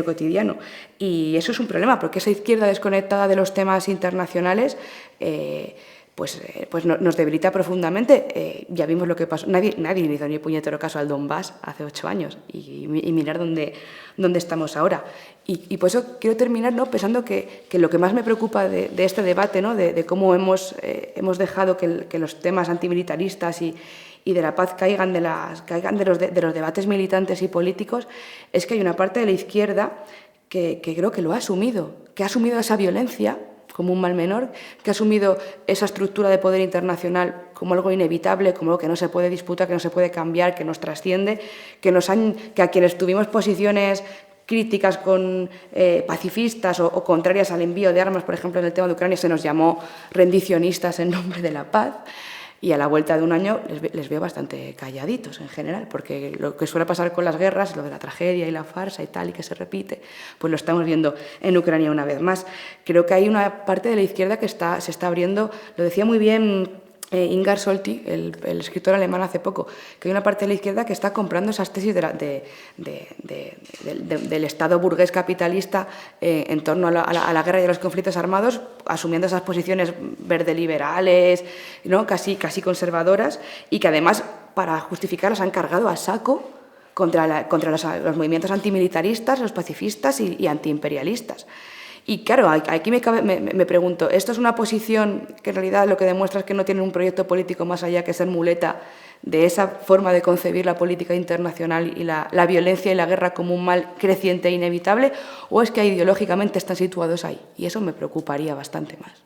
cotidiano. Y eso es un problema, porque esa izquierda desconectada de los temas internacionales pues nos debilita profundamente. Ya vimos lo que pasó. Nadie le hizo ni puñetero caso al Donbass hace 8 años y mirar dónde estamos ahora. Y por eso quiero terminar, ¿no?, pensando que lo que más me preocupa de este debate, ¿no?, de cómo hemos dejado que los temas antimilitaristas y de la paz caigan de los debates militantes y políticos, es que hay una parte de la izquierda que creo que lo ha asumido, que ha asumido esa violencia como un mal menor, que ha asumido esa estructura de poder internacional como algo inevitable, como algo que no se puede disputar, que no se puede cambiar, que nos trasciende, que a quienes tuvimos posiciones críticas pacifistas o contrarias al envío de armas, por ejemplo, en el tema de Ucrania, se nos llamó rendicionistas en nombre de la paz. Y a la vuelta de un año les veo bastante calladitos en general, porque lo que suele pasar con las guerras, lo de la tragedia y la farsa y tal, y que se repite, pues lo estamos viendo en Ucrania una vez más. Creo que hay una parte de la izquierda que se está abriendo, lo decía muy bien Ingar Solti, el escritor alemán, hace poco, que hay una parte de la izquierda que está comprando esas tesis del Estado burgués capitalista en torno a la guerra y a los conflictos armados, asumiendo esas posiciones verde liberales, ¿no?, casi conservadoras, y que además, para justificarlas, han cargado a saco contra los movimientos antimilitaristas, los pacifistas y antiimperialistas. Y claro, aquí me pregunto, ¿esto es una posición que en realidad lo que demuestra es que no tienen un proyecto político más allá que ser muleta de esa forma de concebir la política internacional y la violencia y la guerra como un mal creciente e inevitable? ¿O es que ideológicamente están situados ahí? Y eso me preocuparía bastante más.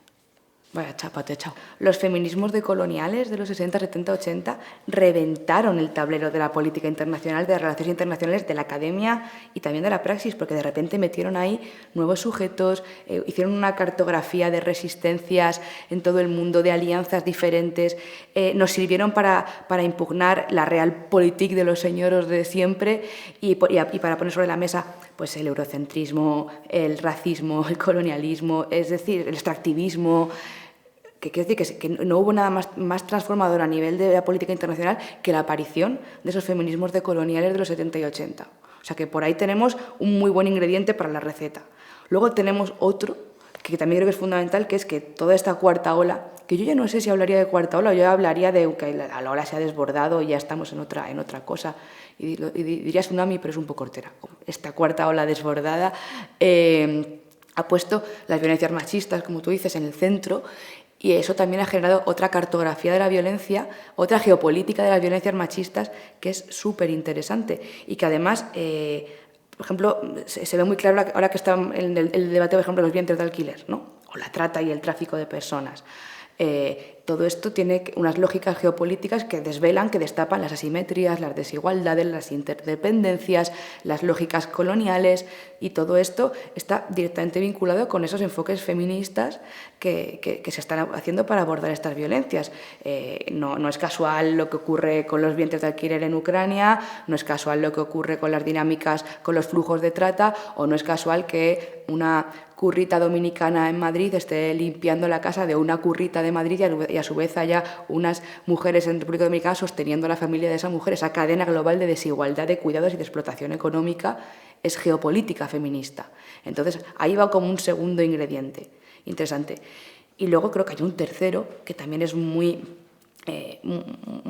Vaya chapa, te he echado. Los feminismos decoloniales de los 60, 70, 80 reventaron el tablero de la política internacional, de las relaciones internacionales, de la academia y también de la praxis, porque de repente metieron ahí nuevos sujetos, hicieron una cartografía de resistencias en todo el mundo, de alianzas diferentes, nos sirvieron para impugnar la realpolitik de los señoros de siempre y para poner sobre la mesa pues el eurocentrismo, el racismo, el colonialismo, es decir, el extractivismo. Que quiere decir que no hubo nada más transformador a nivel de la política internacional que la aparición de esos feminismos decoloniales de los 70 y 80. O sea que por ahí tenemos un muy buen ingrediente para la receta. Luego tenemos otro, que también creo que es fundamental, que es que toda esta cuarta ola, que yo ya no sé si hablaría de cuarta ola o yo hablaría de que la ola se ha desbordado y ya estamos en otra cosa, y diría tsunami, pero es un poco hortera. Esta cuarta ola desbordada ha puesto las violencias machistas, como tú dices, en el centro. Y eso también ha generado otra cartografía de la violencia, otra geopolítica de las violencias machistas que es súper interesante y que además, por ejemplo, se ve muy claro ahora que está en el debate, por ejemplo, de los vientres de alquiler, ¿no?, o la trata y el tráfico de personas. Todo esto tiene unas lógicas geopolíticas que desvelan, que destapan las asimetrías, las desigualdades, las interdependencias, las lógicas coloniales, y todo esto está directamente vinculado con esos enfoques feministas que se están haciendo para abordar estas violencias. No es casual lo que ocurre con los vientres de alquiler en Ucrania, no es casual lo que ocurre con las dinámicas, con los flujos de trata, o no es casual que una currita dominicana en Madrid esté limpiando la casa de una currita de Madrid y a su vez haya unas mujeres en República Dominicana sosteniendo a la familia de esa mujer. Esa cadena global de desigualdad, de cuidados y de explotación económica es geopolítica feminista. Entonces, ahí va como un segundo ingrediente interesante. Y luego creo que hay un tercero que también es muy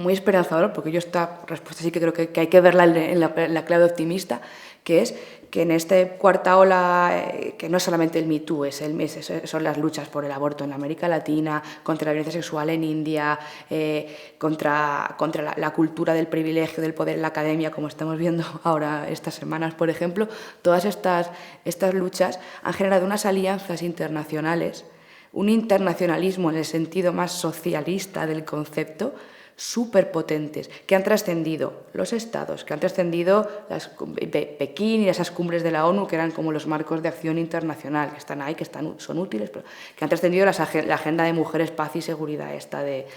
esperanzador, porque yo esta respuesta sí que creo que hay que verla en la clave optimista, que es que en esta cuarta ola, que no es solamente el Me Too, son las luchas por el aborto en América Latina, contra la violencia sexual en India, contra la cultura del privilegio, del poder en la academia, como estamos viendo ahora estas semanas, por ejemplo. Todas estas luchas han generado unas alianzas internacionales, un internacionalismo en el sentido más socialista del concepto, súper potentes, que han trascendido los estados, que han trascendido Pekín y esas cumbres de la ONU, que eran como los marcos de acción internacional, que están ahí, son útiles, pero que han trascendido la agenda de mujeres, paz y seguridad, esta de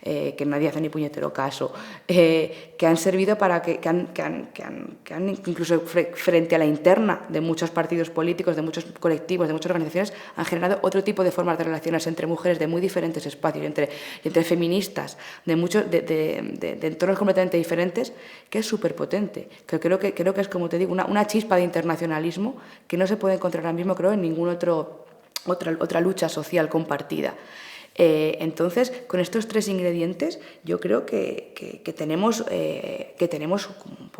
que nadie hace ni puñetero caso, que han servido para que han incluso frente a la interna de muchos partidos políticos, de muchos colectivos, de muchas organizaciones, han generado otro tipo de formas de relacionarse entre mujeres de muy diferentes espacios, entre feministas, de entornos completamente diferentes, que es súper potente. Que creo que es, como te digo, una chispa de internacionalismo que no se puede encontrar ahora mismo, creo, en ninguna otra lucha social compartida. Entonces, con estos tres ingredientes, yo creo que tenemos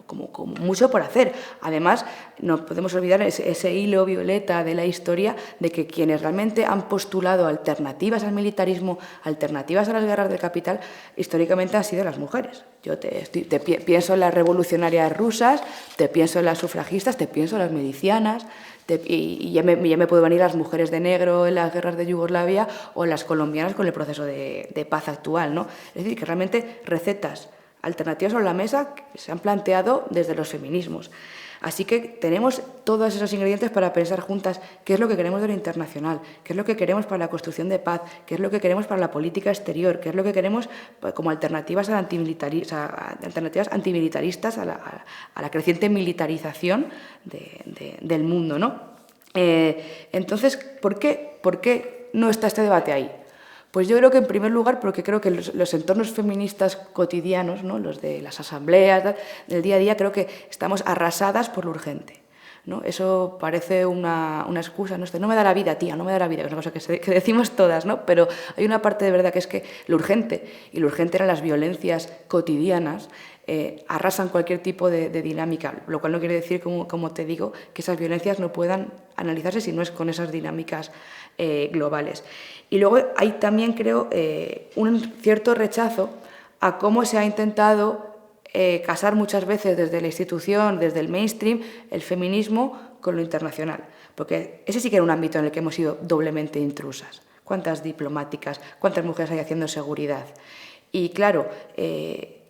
como mucho por hacer. Además, no podemos olvidar ese hilo violeta de la historia de que quienes realmente han postulado alternativas al militarismo, alternativas a las guerras del capital, históricamente han sido las mujeres. Yo pienso en las revolucionarias rusas, te pienso en las sufragistas, te pienso en las milicianas, y ya me puedo venir las mujeres de negro en las guerras de Yugoslavia o las colombianas con el proceso de paz actual, ¿no? Es decir, que realmente recetas alternativas sobre la mesa se han planteado desde los feminismos. Así que tenemos todos esos ingredientes para pensar juntas qué es lo que queremos de lo internacional, qué es lo que queremos para la construcción de paz, qué es lo que queremos para la política exterior, qué es lo que queremos como alternativas antimilitaristas a la creciente militarización del mundo, ¿no? Entonces, ¿por qué no está este debate ahí? Pues yo creo que, en primer lugar, porque creo que los entornos feministas cotidianos, ¿no? Los de las asambleas, del día a día, creo que estamos arrasadas por lo urgente, ¿no? Eso parece una excusa, no me da la vida, tía, no me da la vida, que es una cosa que decimos todas, ¿no? Pero hay una parte de verdad que es que lo urgente eran las violencias cotidianas, arrasan cualquier tipo de dinámica, lo cual no quiere decir, como te digo, que esas violencias no puedan analizarse si no es con esas dinámicas globales. Y luego hay también, creo, un cierto rechazo a cómo se ha intentado casar muchas veces desde la institución, desde el mainstream, el feminismo con lo internacional, porque ese sí que era un ámbito en el que hemos sido doblemente intrusas. ¿Cuántas diplomáticas, cuántas mujeres hay haciendo seguridad? Y claro,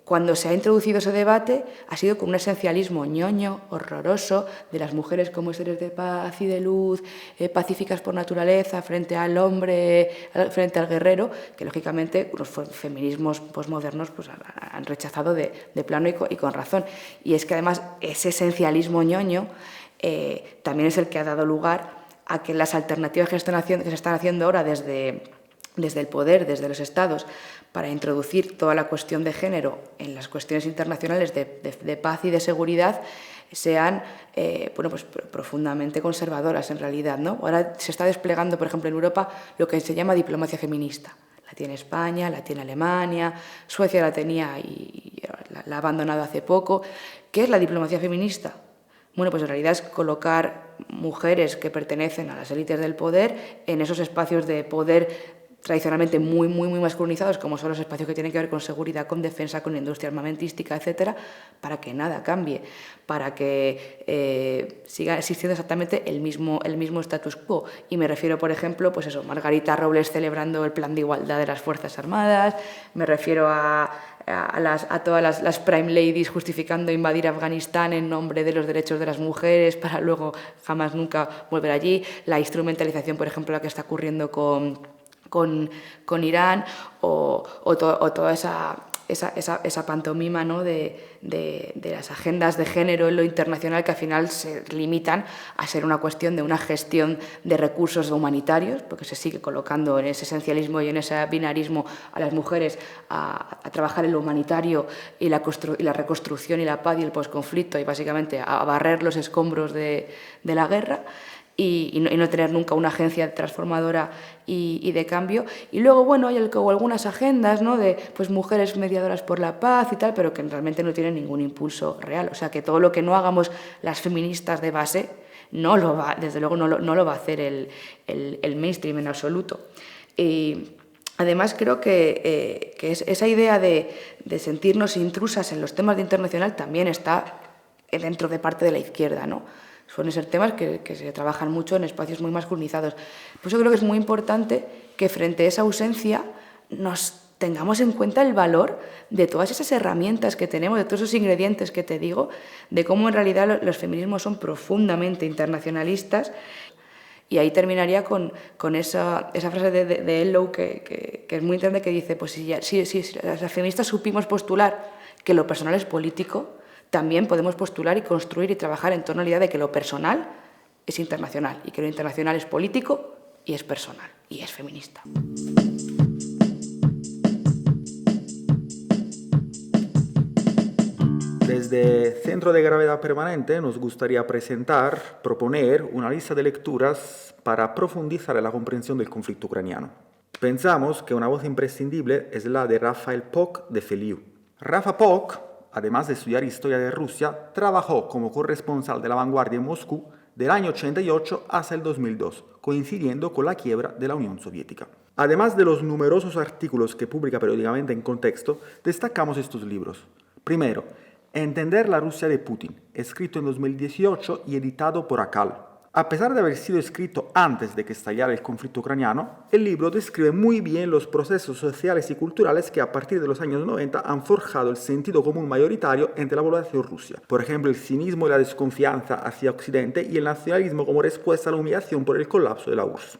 cuando se ha introducido ese debate ha sido con un esencialismo ñoño, horroroso, de las mujeres como seres de paz y de luz, pacíficas por naturaleza, frente al hombre, frente al guerrero, que lógicamente los feminismos posmodernos pues, han rechazado de plano y con razón. Y es que además ese esencialismo ñoño también es el que ha dado lugar a que las alternativas que se están haciendo ahora desde el poder, desde los estados, para introducir toda la cuestión de género en las cuestiones internacionales de paz y de seguridad, sean pues profundamente conservadoras en realidad, ¿no? Ahora se está desplegando, por ejemplo, en Europa lo que se llama diplomacia feminista. La tiene España, la tiene Alemania, Suecia la tenía y la ha abandonado hace poco. ¿Qué es la diplomacia feminista? Bueno, pues en realidad es colocar mujeres que pertenecen a las élites del poder en esos espacios de poder tradicionalmente muy masculinizados, como son los espacios que tienen que ver con seguridad, con defensa, con industria armamentística, etcétera, para que nada cambie, para que siga existiendo exactamente el mismo status quo. Y me refiero, por ejemplo, pues eso, Margarita Robles celebrando el plan de igualdad de las Fuerzas Armadas, me refiero a todas las prime ladies justificando invadir Afganistán en nombre de los derechos de las mujeres para luego jamás nunca volver allí, la instrumentalización, por ejemplo, la que está ocurriendo con Irán o toda esa pantomima, ¿no? de las agendas de género en lo internacional que al final se limitan a ser una cuestión de una gestión de recursos humanitarios, porque se sigue colocando en ese esencialismo y en ese binarismo a las mujeres a trabajar en lo humanitario y la reconstrucción y la paz y el posconflicto y básicamente a barrer los escombros de la guerra. Y no tener nunca una agencia transformadora y de cambio. Y luego, bueno, hay algunas agendas, ¿no? de pues mujeres mediadoras por la paz y tal, pero que realmente no tienen ningún impulso real. O sea, que todo lo que no hagamos las feministas de base, desde luego no lo va a hacer el mainstream en absoluto. Y además creo que esa idea de sentirnos intrusas en los temas de internacional también está dentro de parte de la izquierda, ¿no? Suelen ser temas que se trabajan mucho en espacios muy masculinizados. Por eso creo que es muy importante que frente a esa ausencia nos tengamos en cuenta el valor de todas esas herramientas que tenemos, de todos esos ingredientes que te digo, de cómo en realidad los feminismos son profundamente internacionalistas Y ahí terminaría con esa frase de Ellow que es muy interesante, que dice, pues si las feministas supimos postular que lo personal es político, también podemos postular y construir y trabajar en torno a la idea de que lo personal es internacional y que lo internacional es político y es personal y es feminista. Desde Centro de Gravedad Permanente nos gustaría proponer una lista de lecturas para profundizar en la comprensión del conflicto ucraniano. Pensamos que una voz imprescindible es la de Raphael Poch de Feliu. Rafa Poch, además de estudiar historia de Rusia, trabajó como corresponsal de La Vanguardia en Moscú del año 88 hasta el 2002, coincidiendo con la quiebra de la Unión Soviética. Además de los numerosos artículos que publica periódicamente en Contexto, destacamos estos libros. Primero, Entender la Rusia de Putin, escrito en 2018 y editado por Akal. A pesar de haber sido escrito antes de que estallara el conflicto ucraniano, el libro describe muy bien los procesos sociales y culturales que a partir de los años 90 han forjado el sentido común mayoritario entre la población rusa. Por ejemplo, el cinismo y la desconfianza hacia Occidente y el nacionalismo como respuesta a la humillación por el colapso de la URSS.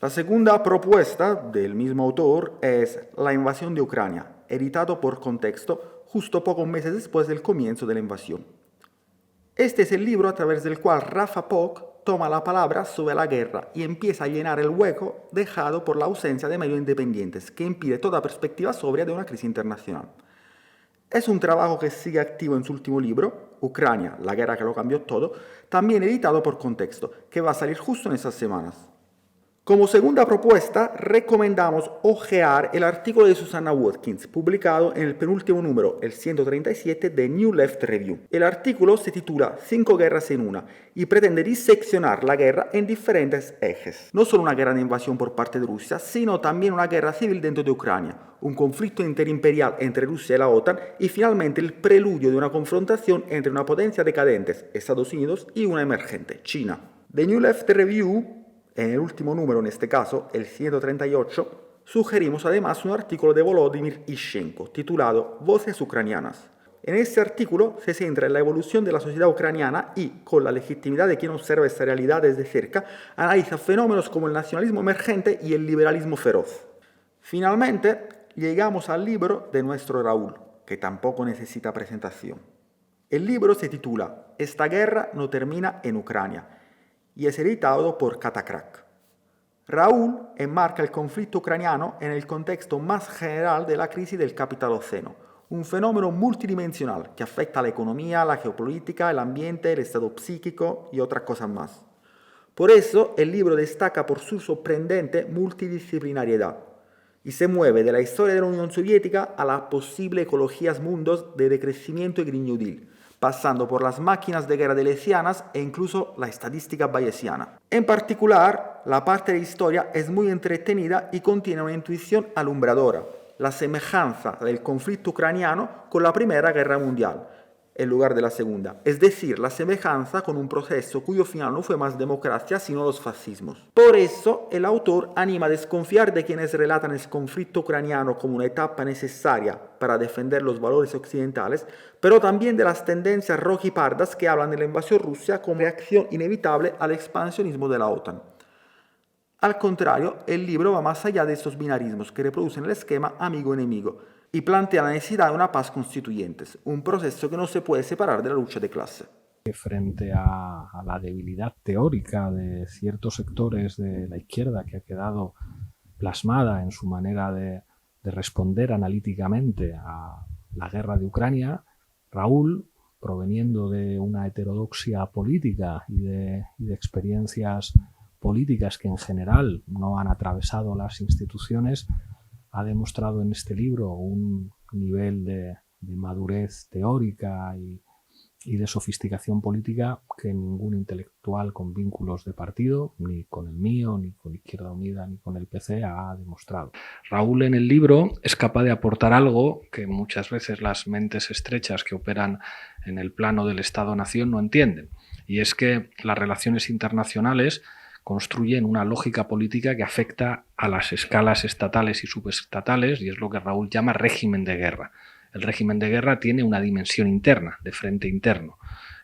La segunda propuesta del mismo autor es La invasión de Ucrania, editado por Contexto, justo pocos meses después del comienzo de la invasión. Este es el libro a través del cual Rafa Poch toma la palabra sobre la guerra y empieza a llenar el hueco dejado por la ausencia de medios independientes, que impide toda perspectiva sobria de una crisis internacional. Es un trabajo que sigue activo en su último libro, Ucrania, la guerra que lo cambió todo, también editado por Contexto, que va a salir justo en estas semanas. Como segunda propuesta, recomendamos hojear el artículo de Susanna Watkins, publicado en el penúltimo número, el 137 de New Left Review. El artículo se titula 5 guerras en una y pretende diseccionar la guerra en diferentes ejes. No solo una guerra de invasión por parte de Rusia, sino también una guerra civil dentro de Ucrania, un conflicto interimperial entre Rusia y la OTAN y finalmente el preludio de una confrontación entre una potencia decadente, Estados Unidos, y una emergente, China. The New Left Review, en el último número, en este caso, el 138, sugerimos además un artículo de Volodymyr Ishchenko, titulado Voces ucranianas. En este artículo se centra en la evolución de la sociedad ucraniana y, con la legitimidad de quien observa esta realidad desde cerca, analiza fenómenos como el nacionalismo emergente y el liberalismo feroz. Finalmente, llegamos al libro de nuestro Raúl, que tampoco necesita presentación. El libro se titula Esta guerra no termina en Ucrania, y es editado por Catacrack. Raúl enmarca el conflicto ucraniano en el contexto más general de la crisis del Capitaloceno, un fenómeno multidimensional que afecta a la economía, la geopolítica, el ambiente, el estado psíquico y otras cosas más. Por eso, el libro destaca por su sorprendente multidisciplinariedad y se mueve de la historia de la Unión Soviética a las posibles ecologías mundos de decrecimiento y Green New Deal, pasando por las máquinas de guerra deleuzianas e incluso la estadística bayesiana. En particular, la parte de historia es muy entretenida y contiene una intuición alumbradora, la semejanza del conflicto ucraniano con la Primera Guerra Mundial, en lugar de la Segunda, es decir, la semejanza con un proceso cuyo final no fue más democracia sino los fascismos. Por eso, el autor anima a desconfiar de quienes relatan el conflicto ucraniano como una etapa necesaria para defender los valores occidentales, pero también de las tendencias rojipardas que hablan de la invasión rusa como reacción inevitable al expansionismo de la OTAN. Al contrario, el libro va más allá de estos binarismos que reproducen el esquema amigo-enemigo y plantea la necesidad de una paz constituyente, un proceso que no se puede separar de la lucha de clase. Frente a la debilidad teórica de ciertos sectores de la izquierda que ha quedado plasmada en su manera de responder analíticamente a la guerra de Ucrania, Raúl, proveniendo de una heterodoxia política y de experiencias políticas que en general no han atravesado las instituciones, ha demostrado en este libro un nivel de madurez teórica y de sofisticación política que ningún intelectual con vínculos de partido, ni con el mío, ni con Izquierda Unida, ni con el PC, ha demostrado. Raúl en el libro es capaz de aportar algo que muchas veces las mentes estrechas que operan en el plano del Estado-Nación no entienden, y es que las relaciones internacionales construyen una lógica política que afecta a las escalas estatales y subestatales, y es lo que Raúl llama régimen de guerra. El régimen de guerra tiene una dimensión interna, de frente interno.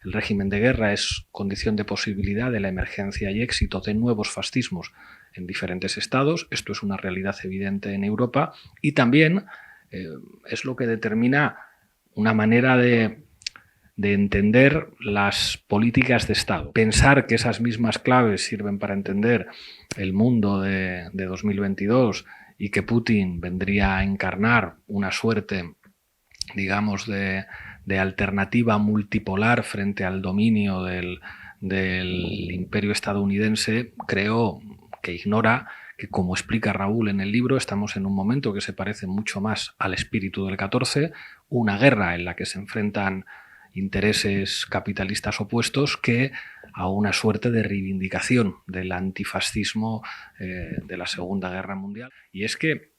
el régimen de guerra es condición de posibilidad de la emergencia y éxito de nuevos fascismos en diferentes estados. Esto es una realidad evidente en Europa y también es lo que determina una manera de entender las políticas de Estado. Pensar que esas mismas claves sirven para entender el mundo de 2022 y que Putin vendría a encarnar una suerte, digamos, de alternativa multipolar frente al dominio del imperio estadounidense, creo que ignora que, como explica Raúl en el libro, estamos en un momento que se parece mucho más al espíritu del 14, una guerra en la que se enfrentan intereses capitalistas opuestos, que a una suerte de reivindicación del antifascismo de la Segunda Guerra Mundial. Y es que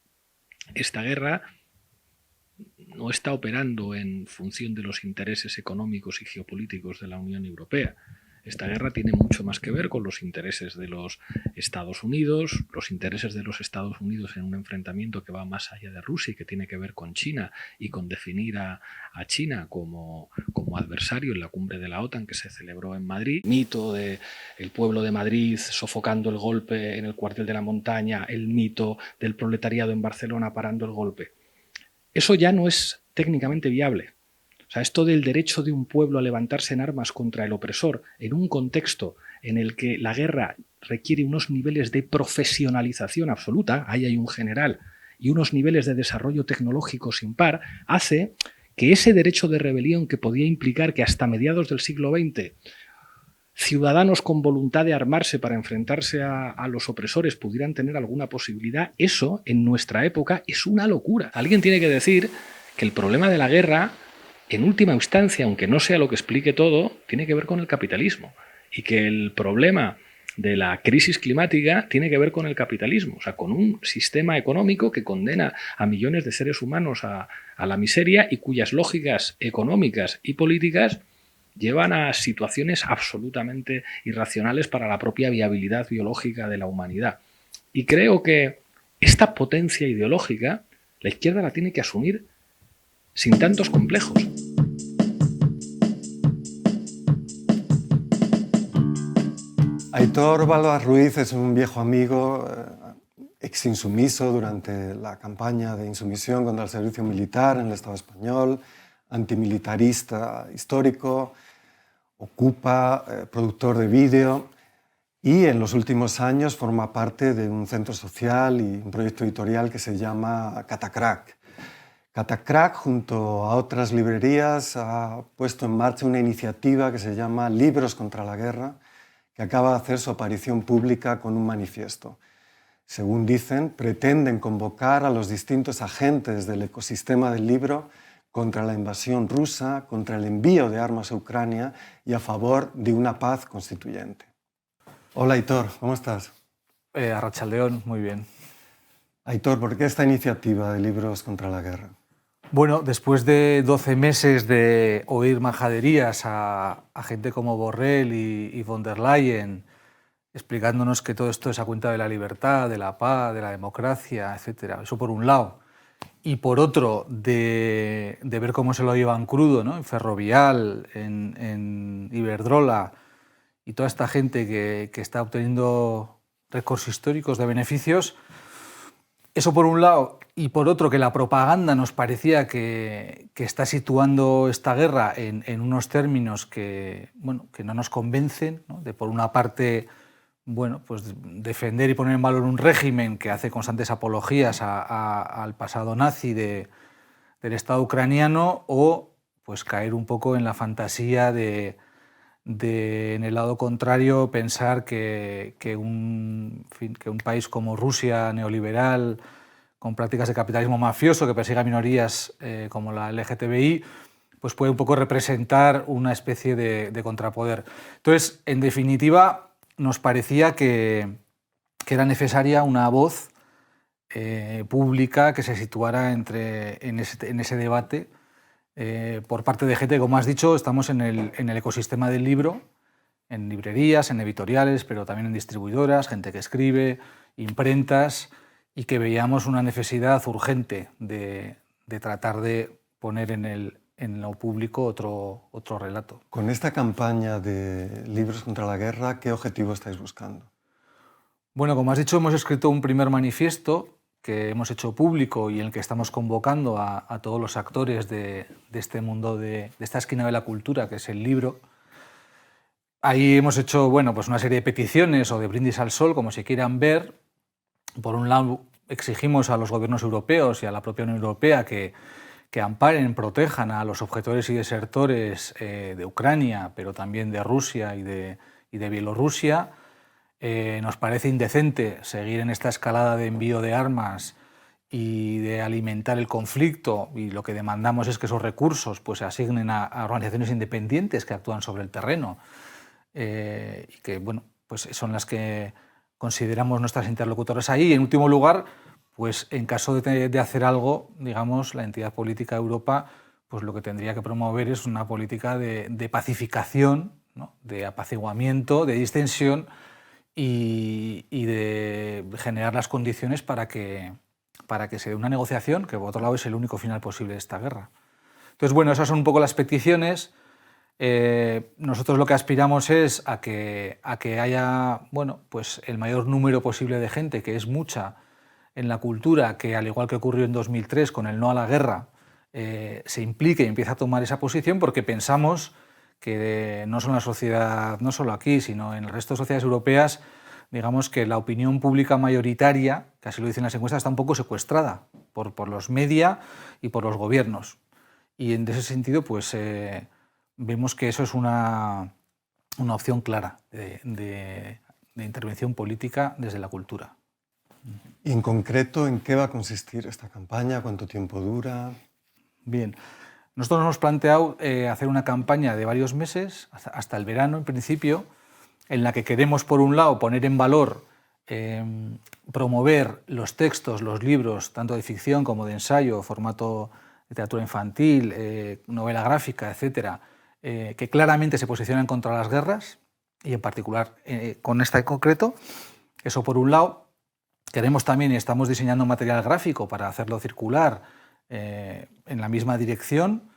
esta guerra no está operando en función de los intereses económicos y geopolíticos de la Unión Europea. Esta guerra tiene mucho más que ver con los intereses de los Estados Unidos, los intereses de los Estados Unidos en un enfrentamiento que va más allá de Rusia y que tiene que ver con China y con definir a China como adversario en la cumbre de la OTAN que se celebró en Madrid. El mito del pueblo de Madrid sofocando el golpe en el cuartel de la montaña, el mito del proletariado en Barcelona parando el golpe. Eso ya no es técnicamente viable. O sea, esto del derecho de un pueblo a levantarse en armas contra el opresor en un contexto en el que la guerra requiere unos niveles de profesionalización absoluta, ahí hay un general, y unos niveles de desarrollo tecnológico sin par, hace que ese derecho de rebelión que podía implicar que hasta mediados del siglo XX ciudadanos con voluntad de armarse para enfrentarse a los opresores pudieran tener alguna posibilidad, eso en nuestra época es una locura. Alguien tiene que decir que el problema de la guerra, en última instancia, aunque no sea lo que explique todo, tiene que ver con el capitalismo y que el problema de la crisis climática tiene que ver con el capitalismo, o sea, con un sistema económico que condena a millones de seres humanos a la miseria y cuyas lógicas económicas y políticas llevan a situaciones absolutamente irracionales para la propia viabilidad biológica de la humanidad. Y creo que esta potencia ideológica la izquierda la tiene que asumir sin tantos complejos. Aitor Balbás Ruiz es un viejo amigo, ex-insumiso durante la campaña de insumisión contra el servicio militar en el Estado español, antimilitarista histórico, ocupa, productor de vídeo y en los últimos años forma parte de un centro social y un proyecto editorial que se llama Catacrac. Catacrac, junto a otras librerías, ha puesto en marcha una iniciativa que se llama Libros contra la Guerra, que acaba de hacer su aparición pública con un manifiesto. Según dicen, pretenden convocar a los distintos agentes del ecosistema del libro contra la invasión rusa, contra el envío de armas a Ucrania y a favor de una paz constituyente. Hola Aitor, ¿cómo estás? Arratsaldeon, muy bien. Aitor, ¿por qué esta iniciativa de Libros contra la Guerra? Bueno, después de 12 meses de oír majaderías a gente como Borrell y von der Leyen, explicándonos que todo esto es a cuenta de la libertad, de la paz, de la democracia, etc. Eso por un lado. Y por otro, de ver cómo se lo llevan crudo, ¿no? En Ferrovial, en Iberdrola, y toda esta gente que está obteniendo récords históricos de beneficios. Eso por un lado, y por otro que la propaganda nos parecía que está situando esta guerra en unos términos que no nos convencen, ¿no? De por una parte, pues defender y poner en valor un régimen que hace constantes apologías al pasado nazi del Estado ucraniano, o pues caer un poco en la fantasía de en el lado contrario, pensar que un país como Rusia, neoliberal, con prácticas de capitalismo mafioso que persigue a minorías como la LGTBI, pues puede un poco representar una especie de contrapoder. Entonces, en definitiva, nos parecía que era necesaria una voz pública que se situara en ese debate, por parte de gente, como has dicho, estamos en el ecosistema del libro, en librerías, en editoriales, pero también en distribuidoras, gente que escribe, imprentas, y que veíamos una necesidad urgente de tratar de poner en en lo público otro relato. Con esta campaña de libros contra la guerra, ¿qué objetivo estáis buscando? Bueno, como has dicho, hemos escrito un primer manifiesto que hemos hecho público y en el que estamos convocando a todos los actores de este mundo, de esta esquina de la cultura, que es el libro. Ahí hemos hecho pues una serie de peticiones o de brindis al sol, como se quieran ver. Por un lado, exigimos a los gobiernos europeos y a la propia Unión Europea que amparen, protejan a los objetores y desertores de Ucrania, pero también de Rusia y de Bielorrusia. Nos parece indecente seguir en esta escalada de envío de armas y de alimentar el conflicto, y lo que demandamos es que esos recursos pues, se asignen a organizaciones independientes que actúan sobre el terreno y que pues son las que consideramos nuestras interlocutoras ahí. Y en último lugar, pues en caso de hacer algo, digamos, la entidad política de Europa pues lo que tendría que promover es una política de pacificación, ¿no? De apaciguamiento, de distensión y de generar las condiciones para que se dé una negociación, que por otro lado es el único final posible de esta guerra. Entonces, bueno, esas son un poco las peticiones. Nosotros lo que aspiramos es a que haya pues el mayor número posible de gente, que es mucha, en la cultura, que al igual que ocurrió en 2003 con el no a la guerra, se implique y empiece a tomar esa posición, porque pensamos que no solo en la sociedad, no solo aquí, sino en el resto de sociedades europeas, digamos que la opinión pública mayoritaria, que así lo dicen las encuestas, está un poco secuestrada por los media y por los gobiernos. Y en ese sentido, pues vemos que eso es una opción clara de intervención política desde la cultura. Y en concreto, ¿en qué va a consistir esta campaña? ¿Cuánto tiempo dura? Bien, nosotros nos hemos planteado hacer una campaña de varios meses, hasta el verano en principio, en la que queremos, por un lado, poner en valor, promover los textos, los libros, tanto de ficción como de ensayo, formato literatura infantil, novela gráfica, etcétera, que claramente se posicionan contra las guerras, y en particular con esta en concreto. Eso por un lado. Queremos también, y estamos diseñando material gráfico para hacerlo circular en la misma dirección,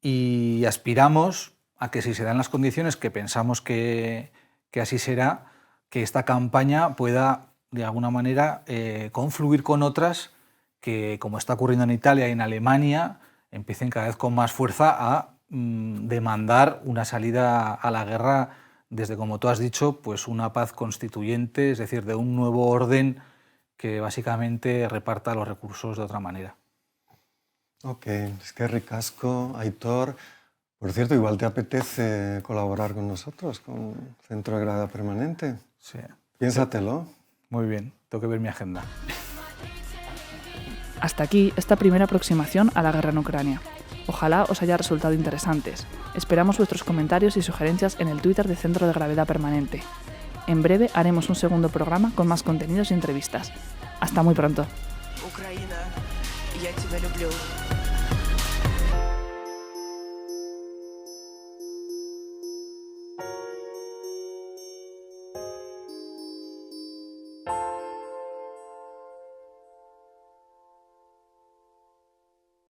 y aspiramos a que, si se dan las condiciones, que pensamos que así será, que esta campaña pueda de alguna manera confluir con otras que, como está ocurriendo en Italia y en Alemania, empiecen cada vez con más fuerza a demandar una salida a la guerra desde, como tú has dicho, pues una paz constituyente, es decir, de un nuevo orden que básicamente reparta los recursos de otra manera. Ok, es que ricasco, Aitor. Por cierto, igual te apetece colaborar con nosotros, con Centro de Gravedad Permanente. Sí. Piénsatelo. Muy bien, tengo que ver mi agenda. Hasta aquí esta primera aproximación a la guerra en Ucrania. Ojalá os haya resultado interesantes. Esperamos vuestros comentarios y sugerencias en el Twitter de Centro de Gravedad Permanente. En breve haremos un segundo programa con más contenidos y entrevistas. Hasta muy pronto. Украина, я тебя люблю.